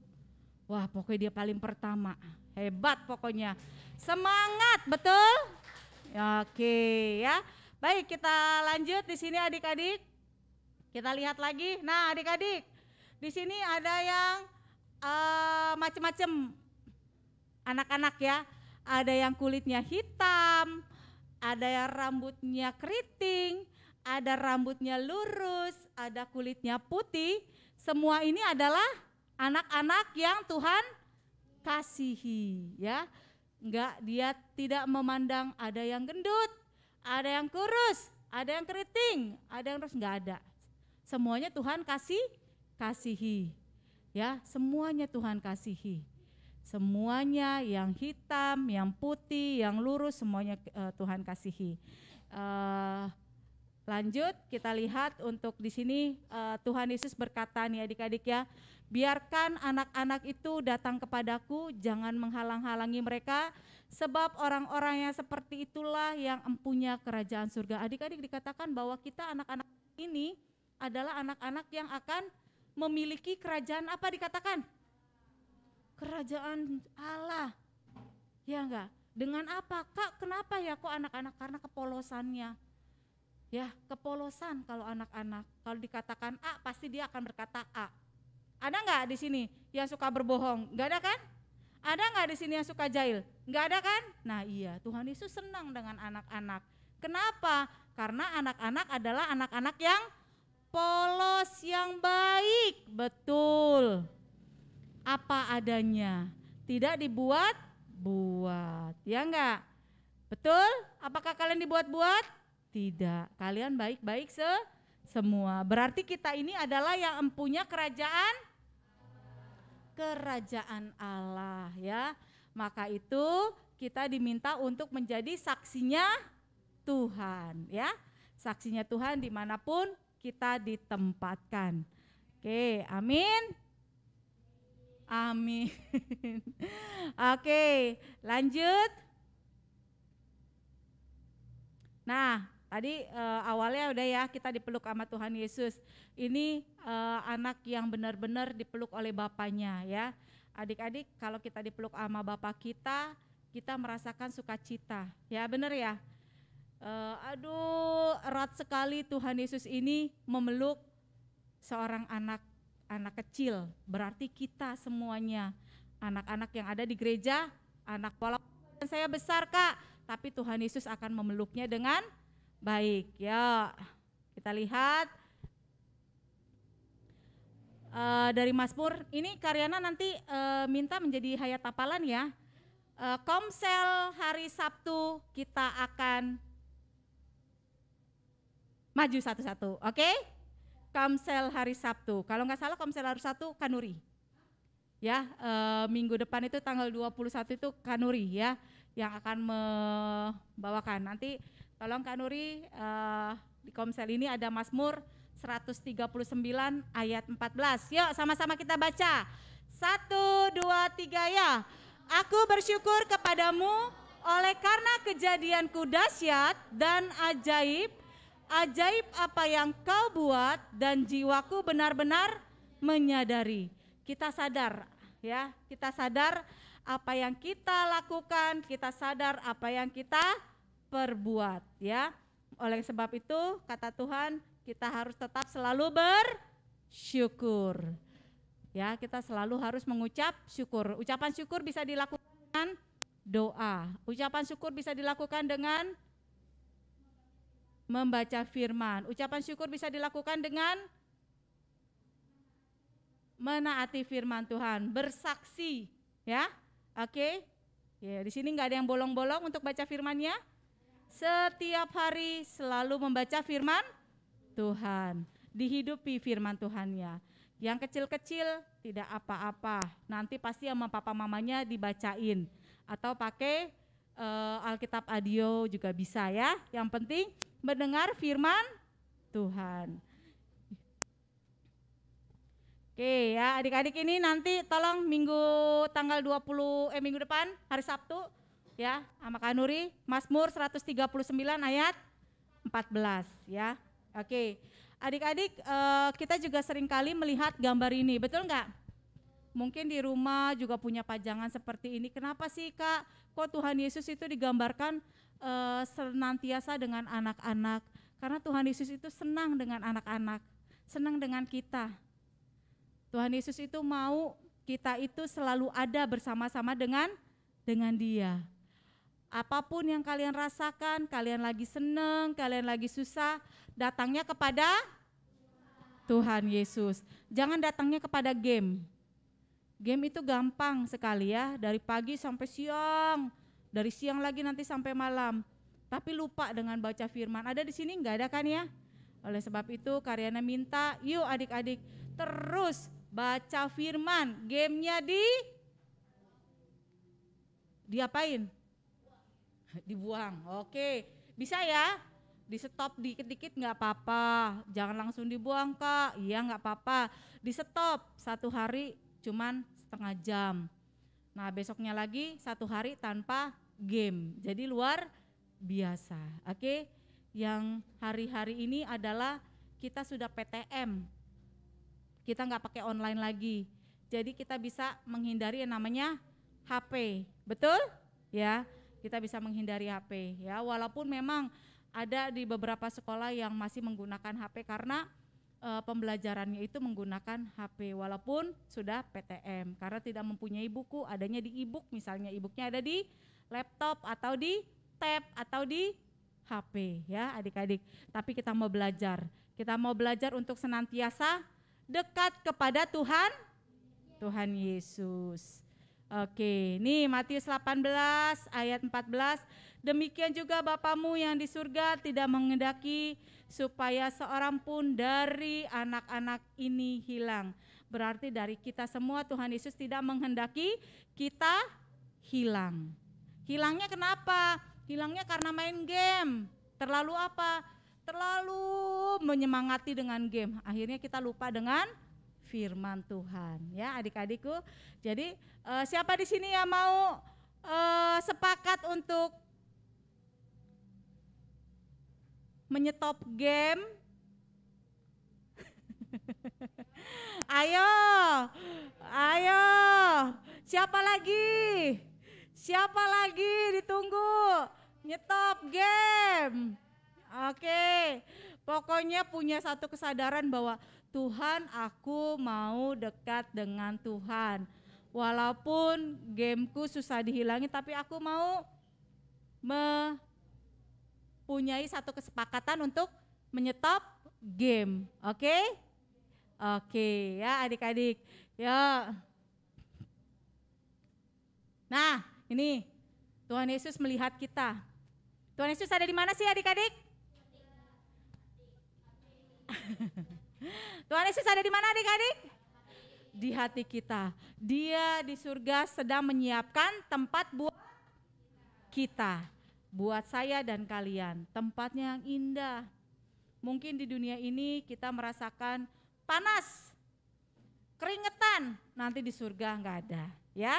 Wah pokoknya dia paling pertama, hebat pokoknya. Semangat, betul? Oke ya, baik kita lanjut di sini adik-adik. Kita lihat lagi, nah adik-adik, di sini ada yang macam-macam anak-anak ya. Ada yang kulitnya hitam, ada yang rambutnya keriting, ada rambutnya lurus, ada kulitnya putih. Semua ini adalah anak-anak yang Tuhan kasihi ya. Enggak, dia tidak memandang ada yang gendut, ada yang kurus, ada yang keriting, ada yang terus, enggak ada. Semuanya Tuhan kasihi. Ya, semuanya Tuhan kasihi. Semuanya yang hitam, yang putih, yang lurus, semuanya Tuhan kasihi. Lanjut kita lihat untuk di sini Tuhan Yesus berkata nih adik-adik ya, biarkan anak-anak itu datang kepadaku, jangan menghalang-halangi mereka, sebab orang-orang yang seperti itulah yang empunya kerajaan surga. Adik-adik dikatakan bahwa kita anak-anak ini adalah anak-anak yang akan memiliki kerajaan apa dikatakan? Kerajaan Allah. Ya enggak? Dengan apa? Kak, kenapa ya kok anak-anak? Karena kepolosannya. Ya, kepolosan kalau anak-anak. Kalau dikatakan A, pasti dia akan berkata A. Ada enggak di sini yang suka berbohong? Enggak ada kan? Ada enggak di sini yang suka jahil? Enggak ada kan? Nah, iya, Tuhan Yesus senang dengan anak-anak. Kenapa? Karena anak-anak adalah anak-anak yang polos, yang baik. Betul. Apa adanya, tidak dibuat-buat, ya enggak? Betul? Apakah kalian dibuat-buat? Tidak, kalian baik-baik semua. Berarti kita ini adalah yang empunya kerajaan Allah ya. Maka itu kita diminta untuk menjadi saksinya Tuhan ya. Saksinya Tuhan dimanapun kita ditempatkan. Oke, amin. Amin. Oke, lanjut. Nah, tadi awalnya udah ya kita dipeluk sama Tuhan Yesus. Ini anak yang benar-benar dipeluk oleh bapaknya ya. Adik-adik, kalau kita dipeluk sama bapak kita merasakan sukacita. Ya benar ya. Aduh, erat sekali Tuhan Yesus ini memeluk seorang anak kecil. Berarti kita semuanya, anak-anak yang ada di gereja, anak walaupun saya besar Kak, tapi Tuhan Yesus akan memeluknya dengan baik. Ya, kita lihat dari Mazmur. Ini Karyana nanti minta menjadi hayat hafalan ya. Komsel hari Sabtu kita akan maju satu-satu, oke? Komsel hari Sabtu, kalau nggak salah Komsel hari Sabtu Kanuri. Ya, minggu depan itu tanggal 21 itu Kanuri ya, yang akan membawakan. Nanti tolong Kanuri di Komsel ini ada Mazmur 139 ayat 14. Yuk sama-sama kita baca. 1, 2, 3 ya. Aku bersyukur kepadamu oleh karena kejadianku dahsyat dan ajaib apa yang kau buat, dan jiwaku benar-benar menyadari. Kita sadar ya, kita sadar apa yang kita lakukan, kita sadar apa yang kita perbuat ya. Oleh sebab itu kata Tuhan, kita harus tetap selalu bersyukur. Ya, kita selalu harus mengucap syukur. Ucapan syukur bisa dilakukan dengan doa. Ucapan syukur bisa dilakukan dengan membaca firman. Ucapan syukur bisa dilakukan dengan menaati firman Tuhan, bersaksi, ya. Oke. Ya, di sini nggak ada yang bolong-bolong untuk baca firman-Nya. Setiap hari selalu membaca firman Tuhan, dihidupi firman Tuhan-Nya. Yang kecil-kecil tidak apa-apa, nanti pasti sama papa mamanya dibacain atau pakai Alkitab audio juga bisa ya. Yang penting mendengar firman Tuhan. Oke ya, adik-adik ini nanti tolong minggu minggu depan hari Sabtu ya sama Kak Nuri, Mazmur 139 ayat 14 ya. Oke. Adik-adik kita juga sering kali melihat gambar ini, betul nggak? Mungkin di rumah juga punya pajangan seperti ini. Kenapa sih Kak? Kok Tuhan Yesus itu digambarkan senantiasa dengan anak-anak? Karena Tuhan Yesus itu senang dengan anak-anak, senang dengan kita. Tuhan Yesus itu mau kita itu selalu ada bersama-sama dengan Dia. Apapun yang kalian rasakan, kalian lagi senang, kalian lagi susah, datangnya kepada Tuhan Yesus. Jangan datangnya kepada game. Game itu gampang sekali ya, dari pagi sampai siang, dari siang lagi nanti sampai malam. Tapi lupa dengan baca firman. Ada di sini enggak ada kan ya? Oleh sebab itu Karyana minta, yuk adik-adik terus baca firman. Gamenya diapain? Dibuang. Oke, bisa ya? Di stop dikit-dikit nggak apa-apa. Jangan langsung dibuang Kak. Iya nggak apa-apa. Di stop 1 hari cuman setengah jam. Nah besoknya lagi 1 hari tanpa game. Jadi luar biasa. Oke, yang hari-hari ini adalah kita sudah PTM. Kita nggak pakai online lagi. Jadi kita bisa menghindari yang namanya HP. Betul? Ya, kita bisa menghindari HP ya. Walaupun memang ada di beberapa sekolah yang masih menggunakan HP karena pembelajarannya itu menggunakan HP walaupun sudah PTM karena tidak mempunyai buku, adanya di e-book, misalnya e-booknya ada di laptop atau di tab atau di HP ya adik-adik. Tapi kita mau belajar untuk senantiasa dekat kepada Tuhan Yesus. Oke, nih Matius 18 ayat 14. Demikian juga Bapamu yang di surga tidak menghendaki supaya seorang pun dari anak-anak ini hilang. Berarti dari kita semua Tuhan Yesus tidak menghendaki kita hilang. Hilangnya kenapa? Hilangnya karena main game. Terlalu apa? Terlalu menyemangati dengan game. Akhirnya kita lupa dengan firman Tuhan. Ya adik-adikku. Jadi siapa di sini yang mau sepakat untuk menyetop game? Ayo. Siapa lagi? Ditunggu. Nyetop game. Oke. Pokoknya punya satu kesadaran bahwa Tuhan, aku mau dekat dengan Tuhan. Walaupun gameku susah dihilangin, tapi aku mau mempunyai satu kesepakatan untuk menyetop game. Oke? Oke, ya adik-adik. Ya. Nah, ini Tuhan Yesus melihat kita. Tuhan Yesus ada di mana sih adik-adik? Tuhan Yesus ada di mana adik-adik? Di hati kita. Dia di surga sedang menyiapkan tempat buat kita. Buat saya dan kalian. Tempatnya yang indah. Mungkin di dunia ini kita merasakan panas, keringetan. Nanti di surga enggak ada. Ya.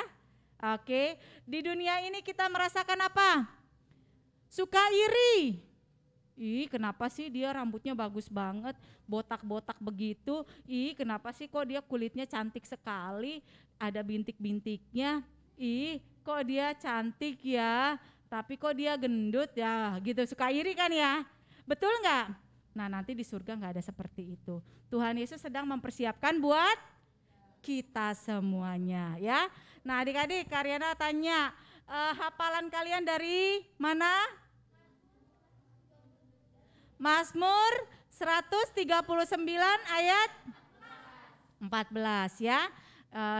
Oke. Di dunia ini kita merasakan apa? Suka iri. Ih, kenapa sih dia rambutnya bagus banget, botak-botak begitu. Ih, kenapa sih kok dia kulitnya cantik sekali, ada bintik-bintiknya. Ih, kok dia cantik ya, tapi kok dia gendut ya, gitu. Suka iri kan ya, betul nggak? Nah nanti di surga nggak ada seperti itu. Tuhan Yesus sedang mempersiapkan buat kita semuanya ya. Nah adik-adik, Karyana tanya, hafalan kalian dari mana? Mazmur 139 ayat 14 ya.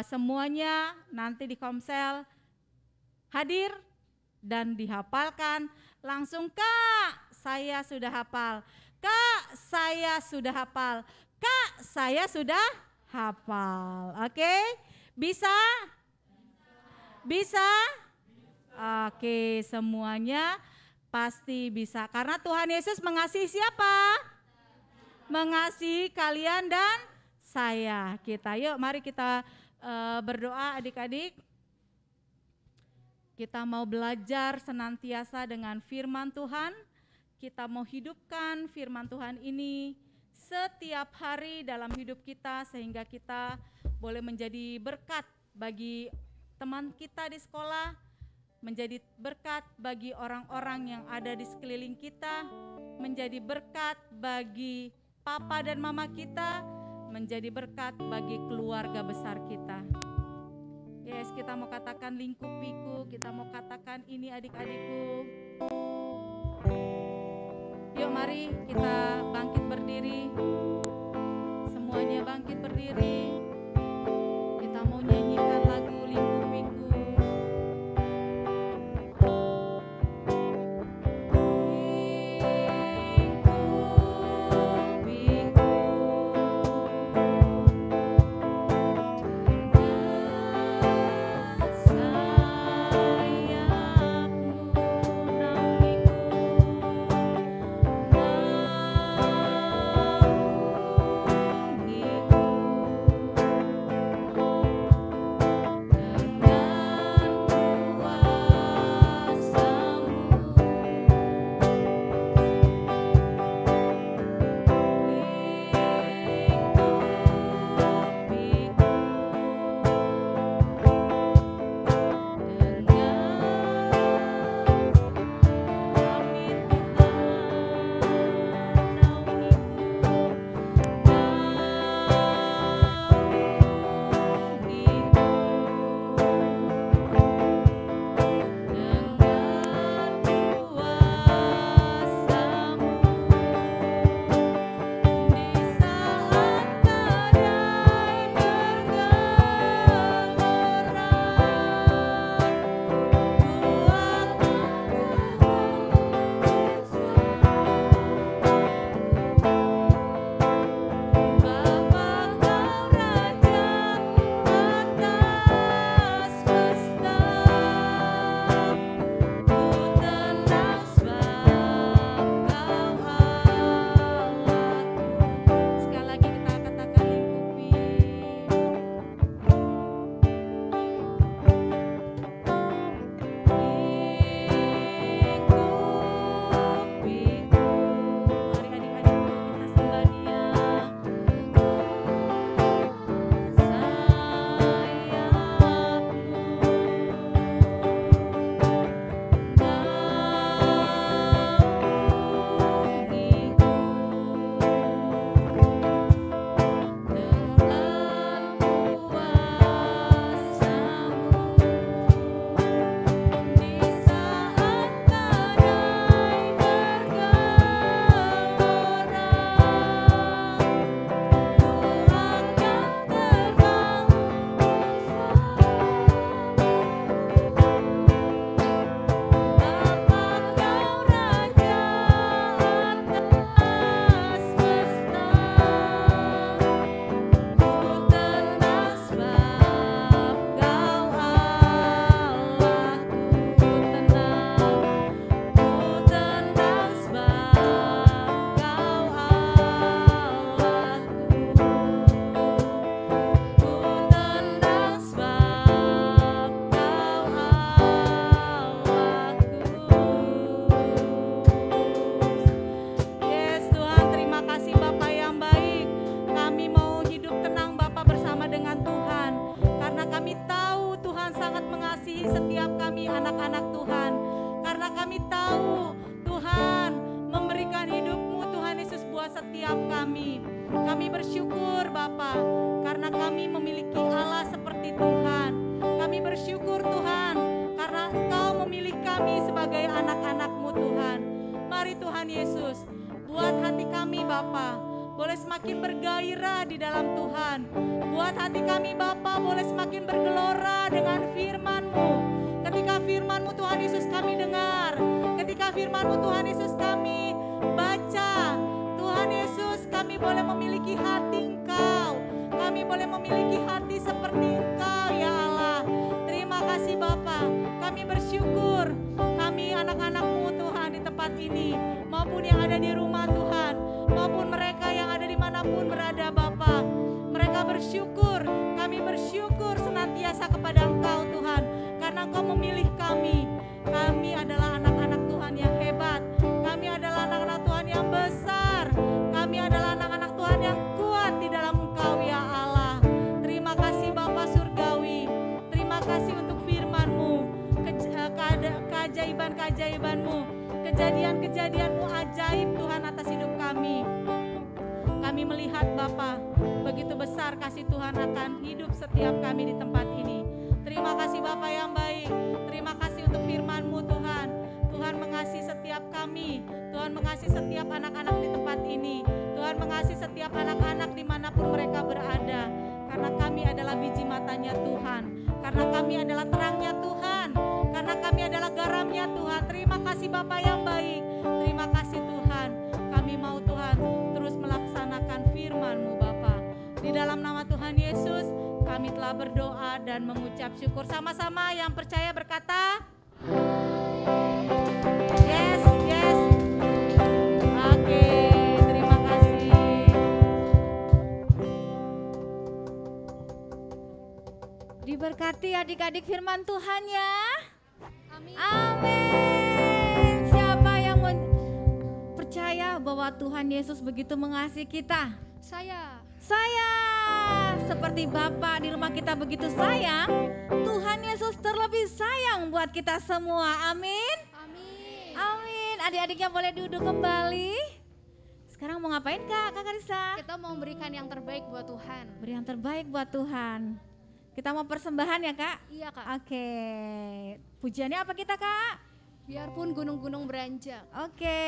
Semuanya nanti di Komsel hadir dan dihafalkan. Langsung Kak, saya sudah hafal. Kak, saya sudah hafal. Kak, saya sudah hafal. Oke? Bisa? Bisa? Oke, semuanya pasti bisa, karena Tuhan Yesus mengasihi siapa? Mengasihi kalian dan saya. Yuk mari kita berdoa adik-adik. Kita mau belajar senantiasa dengan firman Tuhan. Kita mau hidupkan firman Tuhan ini setiap hari dalam hidup kita sehingga kita boleh menjadi berkat bagi teman kita di sekolah, menjadi berkat bagi orang-orang yang ada di sekeliling kita, menjadi berkat bagi papa dan mama kita, menjadi berkat bagi keluarga besar kita. Yes, kita mau katakan lingkupiku, kita mau katakan ini adik-adikku. Yuk mari kita bangkit berdiri, semuanya bangkit berdiri. Kita mau nyanyikan lagu lingkupiku. setiap kami. Kami bersyukur Bapa, karena kami memiliki Allah seperti Tuhan. Kami bersyukur Tuhan, karena Engkau memilih kami sebagai anak-anak-Mu Tuhan. Mari Tuhan Yesus, buat hati kami Bapa boleh semakin bergairah di dalam Tuhan. Buat hati kami Bapa boleh semakin bergelora dengan firman-Mu. Ketika firman-Mu Tuhan Yesus kami dengar, ketika firman-Mu Tuhan Yesus kami baca, Tuhan Yesus kami boleh memiliki hati Engkau. Kami boleh memiliki hati seperti Engkau ya Allah. Terima kasih Bapa, kami bersyukur kami anak-anak-Mu Tuhan di tempat ini, maupun yang ada di rumah Tuhan, maupun mereka yang ada dimanapun berada Bapa. Mereka bersyukur senantiasa kepada Engkau Tuhan, karena Engkau memilih kami. Kami adalah anak-anak Tuhan yang hebat, kami adalah anak-anak Tuhan yang besar, kami adalah anak-anak Tuhan yang kuat di dalam Engkau ya Allah. Terima kasih Bapa Surgawi, terima kasih untuk firman-Mu, keajaiban-keajaiban-Mu, kejadian-kejadian-Mu ajaib Tuhan atas hidup kami. Kami melihat Bapa, begitu besar kasih Tuhan akan hidup setiap kami di tempat ini. Terima kasih Bapa yang baik, terima kasih untuk firman-Mu Tuhan. Tuhan mengasihi setiap kami, Tuhan mengasihi setiap anak-anak di tempat ini, Tuhan mengasihi setiap anak-anak dimanapun mereka berada. Karena kami adalah biji matanya Tuhan, karena kami adalah terangnya Tuhan, karena kami adalah garamnya Tuhan. Terima kasih Bapa yang baik, terima kasih Tuhan. Kami mau Tuhan terus melaksanakan firman-Mu Bapa. Di dalam nama Tuhan Yesus kami telah berdoa dan mengucap syukur. Sama-sama yang percaya berkata yes, yes. Oke, terima kasih. Diberkati adik-adik firman Tuhan ya. Amin. Amin. Siapa yang percaya bahwa Tuhan Yesus begitu mengasihi kita? Saya. Seperti Bapa di rumah kita begitu sayang, Tuhan Yesus terlebih sayang buat kita semua. Amin. Amin. Amin. Adik-adiknya boleh duduk kembali. Sekarang mau ngapain Kak Karisa? Kita mau memberikan yang terbaik buat Tuhan. Beri yang terbaik buat Tuhan. Kita mau persembahan ya Kak? Iya Kak. Oke. Pujiannya apa kita Kak? Biarpun gunung-gunung beranjak. Oke.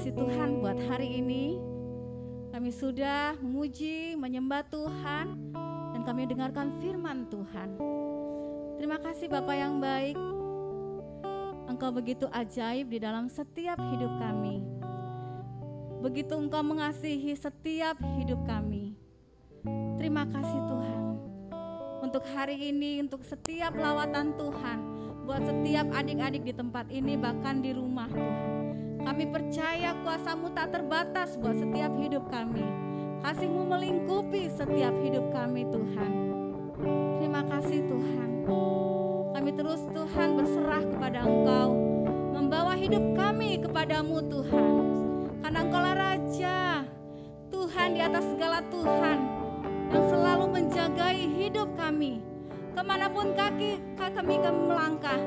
kasih Tuhan buat hari ini. Kami sudah memuji, menyembah Tuhan, dan kami dengarkan firman Tuhan. Terima kasih Bapa yang baik. Engkau begitu ajaib di dalam setiap hidup kami. Begitu Engkau mengasihi setiap hidup kami. Terima kasih Tuhan. Untuk hari ini, untuk setiap lawatan Tuhan, buat setiap adik-adik di tempat ini, bahkan di rumah Tuhan. Kami percaya kuasa-Mu tak terbatas buat setiap hidup kami. Kasih-Mu melingkupi setiap hidup kami Tuhan. Terima kasih Tuhan. Kami terus Tuhan berserah kepada Engkau, membawa hidup kami kepadamu Tuhan. Karena Engkaulah Raja, Tuhan di atas segala Tuhan, yang selalu menjagai hidup kami. Kemanapun kami melangkah,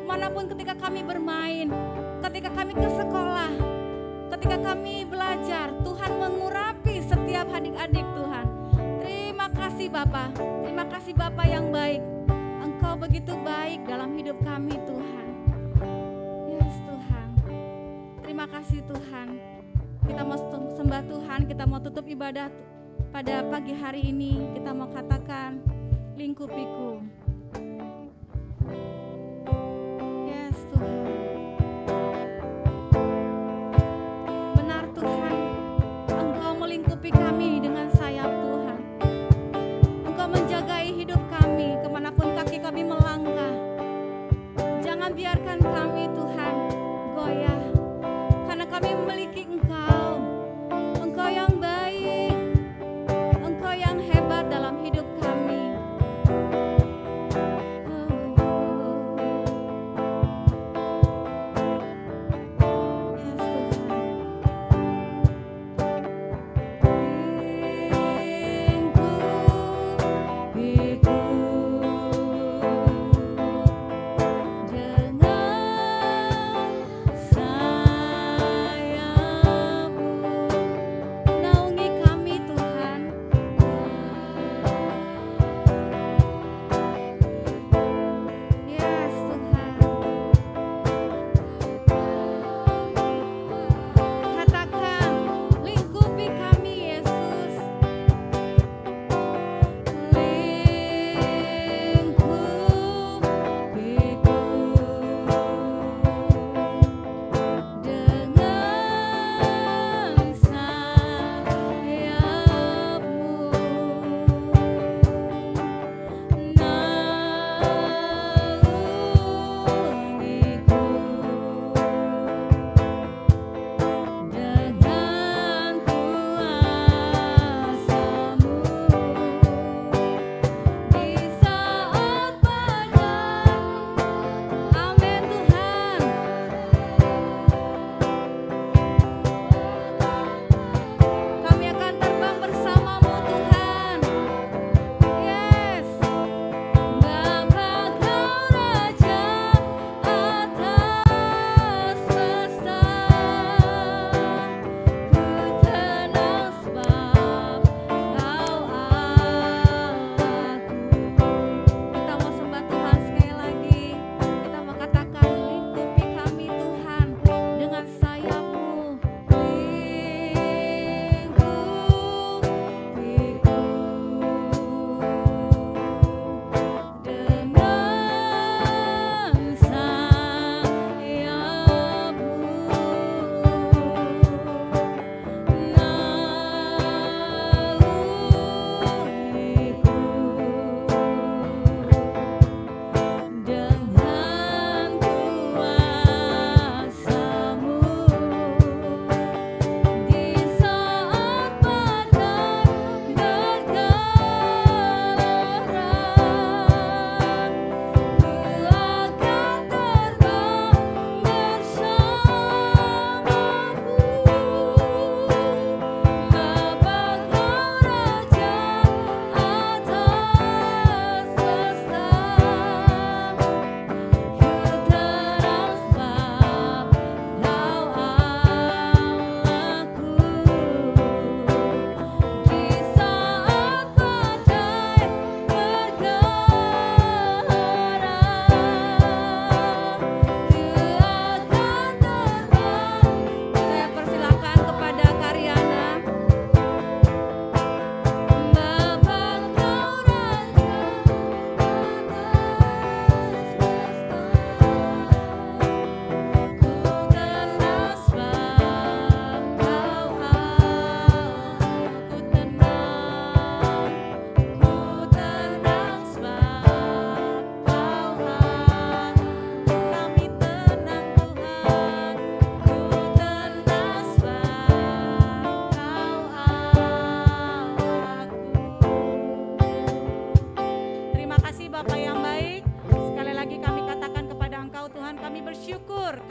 kemanapun ketika kami bermain, ketika kami ke sekolah, ketika kami belajar, Tuhan mengurapi setiap adik-adik Tuhan. Terima kasih Bapa, terima kasih Bapa yang baik. Engkau begitu baik dalam hidup kami Tuhan. Yes Tuhan, terima kasih Tuhan. Kita mau sembah Tuhan, kita mau tutup ibadah pada pagi hari ini. Kita mau katakan, lingkupiku. Yes Tuhan. Benar Tuhan, Engkau melingkupi kami dengan sayap Tuhan. Engkau menjagai hidup kami kemanapun kaki kami melangkah. Jangan biarkan kami Tuhan goyah, karena kami memiliki Engkau. Engkau yang baik, Engkau yang hebat dalam hidup kami.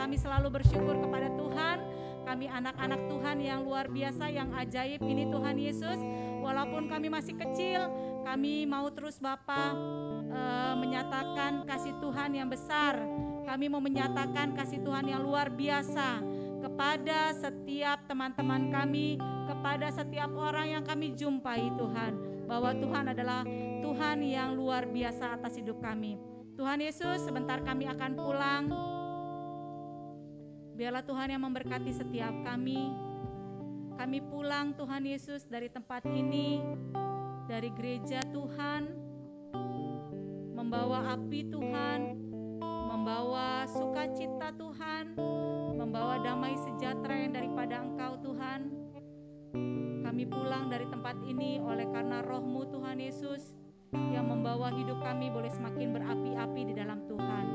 kami selalu bersyukur kepada Tuhan. Kami anak-anak Tuhan yang luar biasa, yang ajaib ini Tuhan Yesus. Walaupun kami masih kecil, kami mau terus Bapa menyatakan kasih Tuhan yang besar. Kami mau menyatakan kasih Tuhan yang luar biasa kepada setiap teman-teman kami, kepada setiap orang yang kami jumpai Tuhan, bahwa Tuhan adalah Tuhan yang luar biasa atas hidup kami. Tuhan Yesus, sebentar kami akan pulang. Biarlah Tuhan yang memberkati setiap kami. Kami pulang Tuhan Yesus dari tempat ini, dari gereja Tuhan, membawa api Tuhan, membawa sukacita Tuhan, membawa damai sejahtera yang daripada Engkau Tuhan. Kami pulang dari tempat ini oleh karena Roh-Mu Tuhan Yesus yang membawa hidup kami boleh semakin berapi-api di dalam Tuhan.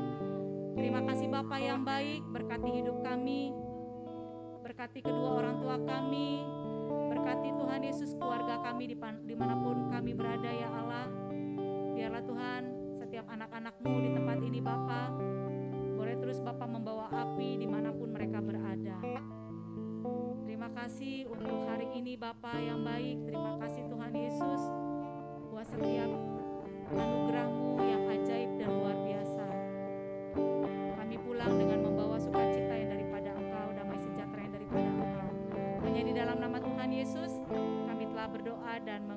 Terima kasih Bapa yang baik, berkati hidup kami, berkati kedua orang tua kami, berkati Tuhan Yesus keluarga kami dimanapun kami berada ya Allah. Biarlah Tuhan setiap anak-anak-Mu di tempat ini Bapa, boleh terus Bapa membawa api dimanapun mereka berada. Terima kasih untuk hari ini Bapa yang baik. Terima kasih Tuhan Yesus buat setiap anugerah-Mu yang ajaib dan luar biasa. Kami pulang dengan membawa sukacita yang daripada Engkau, damai sejahtera yang daripada Engkau. Hanya di dalam nama Tuhan Yesus kami telah berdoa dan